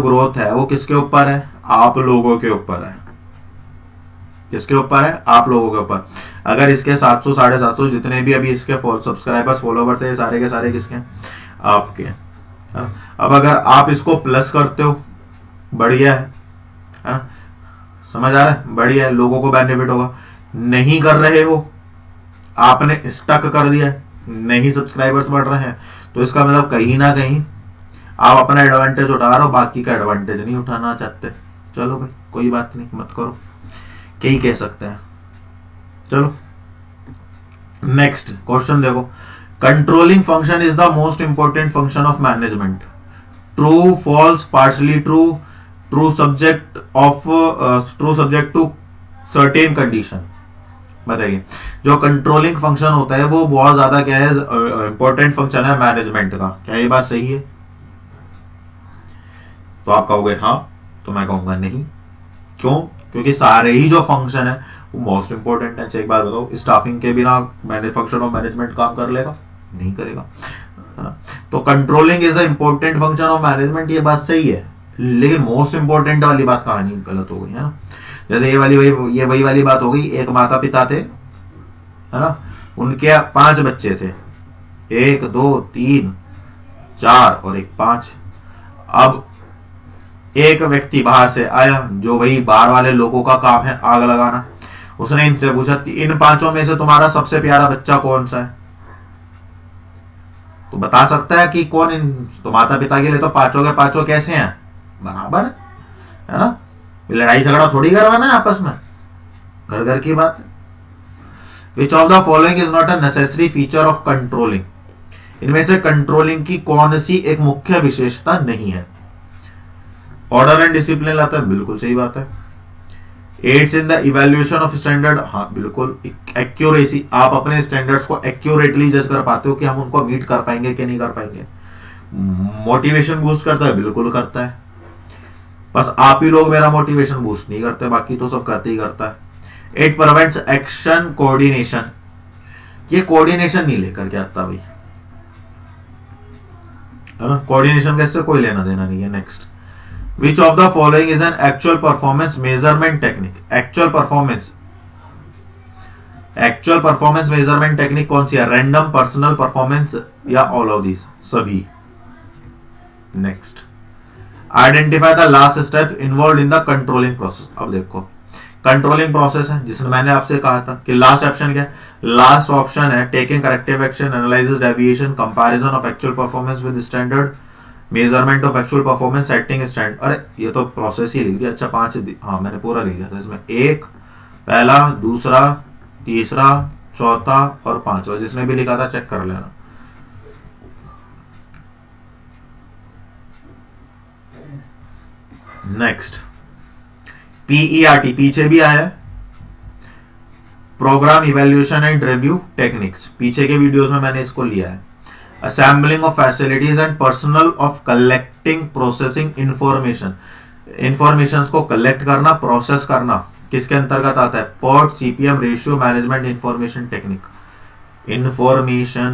ग्रोथ है वो किसके ऊपर है? आप लोगों के ऊपर है। किसके ऊपर है? आप लोगों के ऊपर। अगर इसके 700 750 जितने भी अभी इसके सब्सक्राइबर्स फॉलोवर्स है, सारे के सारे किसके? आपके। अब अगर आप इसको प्लस करते हो, बढ़िया है ना, समझ आ रहा है? बढ़िया है, लोगों को बेनिफिट होगा। नहीं कर रहे हो, आपने स्टक कर दिया है, नहीं सब्सक्राइबर्स बढ़ रहे हैं, तो इसका मतलब कहीं ना कहीं आप अपना एडवांटेज उठा रहे हो, बाकी का एडवांटेज नहीं उठाना चाहते। चलो भाई कोई बात नहीं, मत करो, क्या ही कह सकते हैं। चलो नेक्स्ट क्वेश्चन देखो। Controlling function is the most important function of management. True, false, partially true, true subject to certain condition. बताइए, जो कंट्रोलिंग फंक्शन होता है वो बहुत ज्यादा क्या है, इंपॉर्टेंट फंक्शन है मैनेजमेंट का। क्या ये बात सही है? तो आप कहोगे हाँ, तो मैं कहूंगा नहीं। क्यों? क्योंकि सारे ही जो फंक्शन है वो मोस्ट इंपॉर्टेंट है। एक बात बताओ, स्टाफिंग के बिना फंक्शन ऑफ मैनेजमेंट काम कर लेगा? नहीं करेगा, है ना। तो controlling is the important function of management, ये बात सही है, लेकिन मोस्ट इंपॉर्टेंट वाली बात कहानी गलत हो गई, है ना। जैसे ये वही वाली बात हो गई। एक माता पिता थे, है ना, उनके 5 बच्चे थे, 1 2 3 4 और एक 5। अब एक व्यक्ति बाहर से आया, जो वही बाहर वाले लोगों का काम है आग लगाना। उसने इनसे पूछा, इन 5 में से तुम्हारा सबसे प्यारा बच्चा कौन सा है? तो बता सकता है कि कौन। तो माता पिता के लिए तो 5 के 5 कैसे हैं? बराबर है ना। लड़ाई झगड़ा थोड़ी करवाना है आपस में, घर घर की बात है। Which of the following is not a necessary feature of controlling. इनमें से कंट्रोलिंग की कौन सी एक मुख्य विशेषता नहीं है? ऑर्डर एंड डिसिप्लिन लाता है, बिल्कुल सही बात है। Aids in the evaluation of standard, हाँ बिल्कुल। एक्यूरेसी, आप अपने स्टैंडर्ड्स को एक्यूरेटली जज कर पाते हो कि हम उनको मीट कर पाएंगे कि नहीं कर पाएंगे। मोटिवेशन बूस्ट करता है, बिल्कुल करता है। बस आप ही लोग मेरा मोटिवेशन बूस्ट नहीं करते, बाकी तो सब करते ही करता है। इट प्रिवेंट्स एक्शन कोऑर्डिनेशन, ये कोऑर्डिनेशन नहीं लेकर के आता भाई, है ना। कोऑर्डिनेशन कैसे, कोई लेना देना नहीं है। Next, Which of the following is an actual performance measurement technique? Actual performance measurement technique कौन सी है? Random, personal performance या all of these? सभी। Next, identify the last step involved in the controlling process. अब देखो, कंट्रोलिंग प्रोसेस है, जिसमें मैंने आपसे कहा था कि लास्ट ऑप्शन क्या है, लास्ट ऑप्शन है taking corrective action, analysis deviation, comparison of actual performance with standard, measurement of actual performance, setting stand. अरे ये तो प्रोसेस ही लिख दिया। अच्छा 5, हाँ मैंने पूरा लिख दिया था इसमें, एक, पहला, दूसरा, तीसरा, चौथा और पांचवा, जिसने भी लिखा था चेक कर लेना। नेक्स्ट PERT पीछे भी आया है, program evaluation and review techniques, पीछे के वीडियोस में मैंने इसको लिया है। Assembling of facilities and personnel of collecting processing information, information को कलेक्ट करना, प्रोसेस करना, किसके अंतर्गत आता है, PERT CPM ratio management information technique. Information,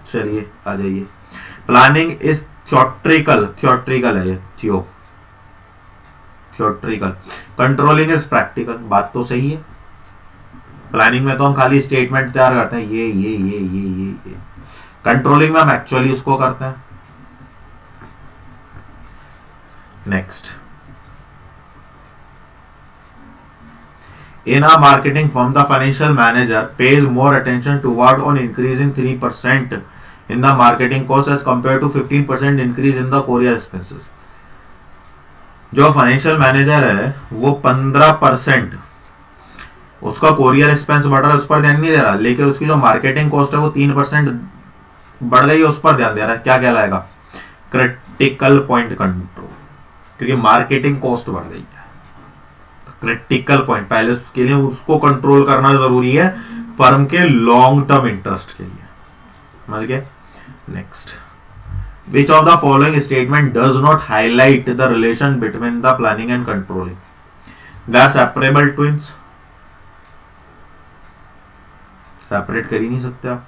चलिए आ जाइए। प्लानिंग इज थियोट्रिकल है ये, थियोट्रिकल। कंट्रोलिंग इज प्रैक्टिकल, बात तो सही है। प्लानिंग में तो हम खाली स्टेटमेंट तैयार करते हैं, ये। कंट्रोलिंग में हम एक्चुअली उसको करते हैं। Next, in a marketing firm the financial manager pays more attention toward on increasing 3% in the marketing cost as compared to 15% increase in the courier expenses। जो फाइनेंशियल मैनेजर है वो 15% उसका कोरियर एक्सपेंस बढ़ रहा है, उस पर ध्यान नहीं दे रहा, लेकिन उसकी जो मार्केटिंग कॉस्ट है वो 3% बढ़ गई है, उस पर ध्यान दे रहा है। क्या कहलाएगा, क्रिटिकल पॉइंट कंट्रोल, क्योंकि मार्केटिंग कॉस्ट बढ़ गई है। क्रिटिकल पॉइंट, पहले उसके लिए उसको कंट्रोल करना जरूरी है फर्म के लॉन्ग टर्म इंटरेस्ट के लिए, समझ गए। Next, which of the following statement does not highlight the relation between the planning and controlling? They are separable twins, separate कर ही नहीं सकते आप।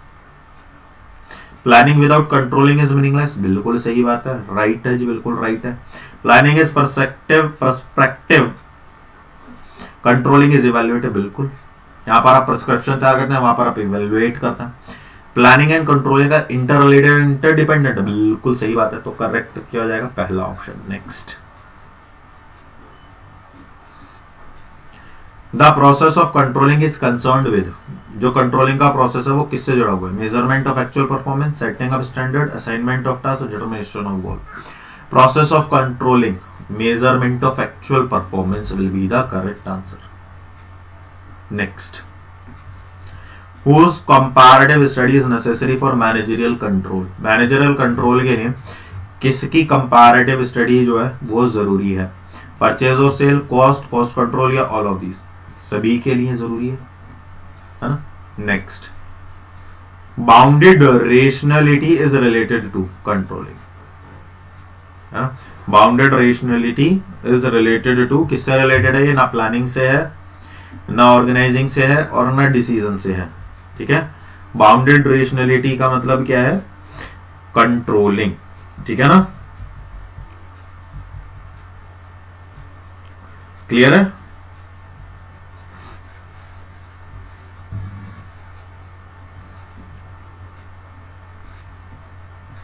Planning without controlling is meaningless, बिल्कुल सही बात है, राइट है जी, बिल्कुल राइट है। Planning is perspective, controlling is evaluative, बिल्कुल। यहाँ पर आप प्रिस्क्रिप्शन तैयार करते हैं, वहां पर आप इवैल्यूएट करते हैं। प्लानिंग एंड कंट्रोलिंग का इंटर रिलेटेड, इंटरडिपेंडेंट, बिल्कुल सही बात है, तो करेक्ट क्या हो जाएगा, पहला option. Next, the process of controlling is concerned with, जो कंट्रोलिंग का प्रोसेस है वो किससे जुड़ा हुआ है, measurement of actual performance, setting of standard, assignment of task, determination of goal. Process of controlling, measurement of actual performance will be the correct answer. Next, whose comparative study is necessary for managerial control? managerial control के लिए किसकी comparative study जो है वो जरूरी है, परचेज और सेल, कॉस्ट, कॉस्ट कंट्रोल या ऑल ऑफ दीज, सभी के लिए जरूरी है ना। Next, bounded rationality is related to controlling, है ना। Bounded rationality is related to, किससे रिलेटेड है ये, ना प्लानिंग से है, ना ऑर्गेनाइजिंग से है और ना डिसीजन से है, ठीक है। बाउंडेड रेशनलिटी का मतलब क्या है, कंट्रोलिंग, ठीक है ना, क्लियर है।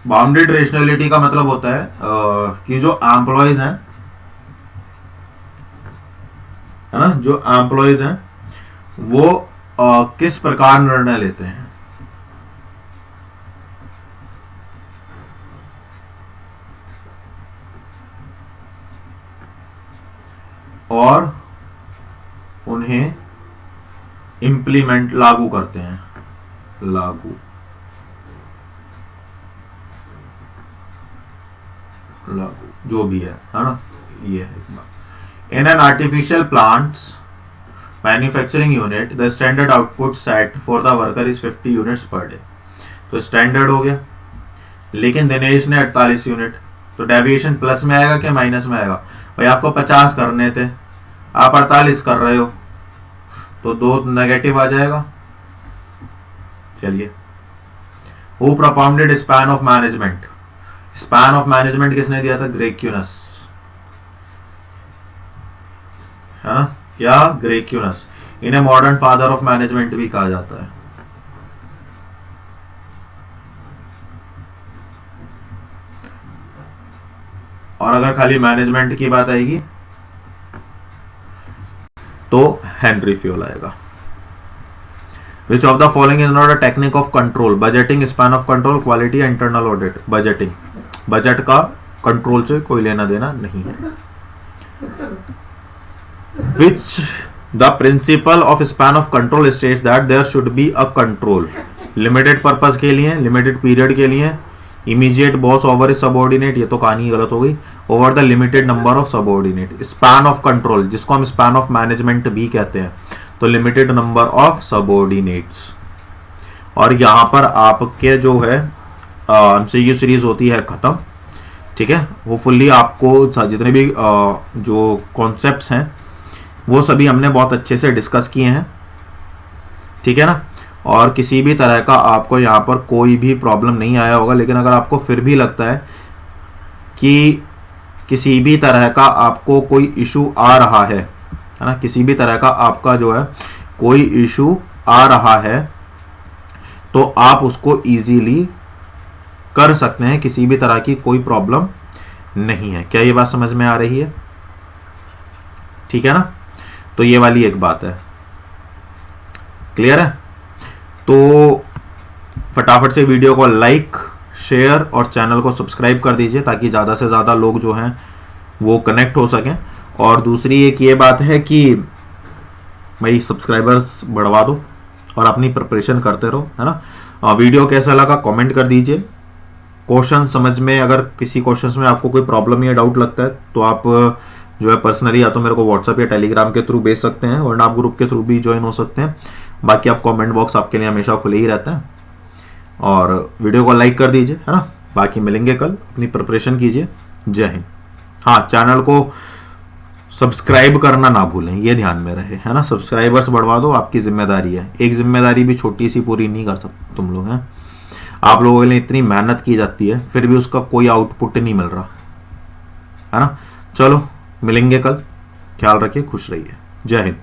बाउंडेड रेशनलिटी का मतलब होता है कि जो एम्प्लॉयज हैं, है ना, जो एम्प्लॉयज हैं वो किस प्रकार निर्णय लेते हैं, और उन्हें इंप्लीमेंट, लागू करते हैं, लागू जो भी है ना, ये है एक बात। In an artificial plants manufacturing unit the standard output set for the worker is 50 units per day, तो स्टैंडर्ड हो गया, लेकिन दिनेश ने 48 यूनिट, तो डेविएशन प्लस में आएगा क्या माइनस में आएगा, भाई आपको 50 करने थे, आप 48 कर रहे हो, तो 2 नेगेटिव आ जाएगा। चलिए, who propounded span of management, span of management किसने दिया था, ग्रेक्यूनस, है ना, क्या, ग्रेक्यूनस। इन्हें मॉडर्न फादर ऑफ मैनेजमेंट भी कहा जाता है। और अगर खाली मैनेजमेंट की बात आएगी तो हेनरी फ्यूल आएगा। Which of the following is not a technique of control? Budgeting, span of control, quality, internal audit. Budgeting, budget का कंट्रोल से कोई लेना देना नहीं है। Which the principle of span of control states that there should be a control? Limited purpose के लिए, लिमिटेड पीरियड के लिए, immediate boss over is subordinate, ये तो कहानी गलत हो गई, over the limited number of subordinate. Span of control, जिसको हम स्पैन ऑफ मैनेजमेंट भी कहते हैं, तो लिमिटेड नंबर ऑफ सबऑर्डिनेट्स। और यहां पर आपके जो है एमसीक्यू सीरीज होती है खत्म, ठीक है। होपफुली आपको जितने भी जो कॉन्सेप्ट्स हैं वो सभी हमने बहुत अच्छे से डिस्कस किए हैं, ठीक है ना। और किसी भी तरह का आपको यहाँ पर कोई भी प्रॉब्लम नहीं आया होगा। लेकिन अगर आपको फिर भी लगता है कि किसी भी तरह का आपको कोई इशू आ रहा है ना, किसी भी तरह का आपका जो है कोई इशू आ रहा है, तो आप उसको इजीली कर सकते हैं, किसी भी तरह की कोई प्रॉब्लम नहीं है। क्या ये बात समझ में आ रही है? ठीक है ना। तो ये वाली एक बात है, क्लियर है। तो फटाफट से वीडियो को लाइक, शेयर और चैनल को सब्सक्राइब कर दीजिए ताकि ज़्यादा से ज़्यादा लोग जो हैं वो कनेक्ट हो सकें। और दूसरी एक ये बात है कि भाई सब्सक्राइबर्स बढ़वा दो और अपनी प्रिपरेशन करते रहो, है ना। वीडियो कैसा लगा कमेंट कर दीजिए। क्वेश्चन समझ में, अगर किसी क्वेश्चन में आपको कोई प्रॉब्लम या डाउट लगता है तो आप जो है पर्सनली या तो मेरे को व्हाट्सएप या टेलीग्राम के थ्रू भेज सकते हैं, वरना आप ग्रुप के थ्रू भी ज्वाइन हो सकते हैं। बाकी आप कमेंट बॉक्स आपके लिए हमेशा खुले ही रहता है। और वीडियो को लाइक कर दीजिए, है ना। बाकी मिलेंगे कल, अपनी प्रिपरेशन कीजिए। जय हिंद। हाँ, चैनल को सब्सक्राइब करना ना भूलें, ये ध्यान में रहे, है ना। सब्सक्राइबर्स बढ़वा दो, आपकी जिम्मेदारी है। एक जिम्मेदारी भी छोटी सी पूरी नहीं कर सकते तुम लोग, हैं। आप लोगों के लिए इतनी मेहनत की जाती है, फिर भी उसका कोई आउटपुट नहीं मिल रहा, है ना। चलो मिलेंगे कल, ख्याल रखिए, खुश रहिए। जय हिंद।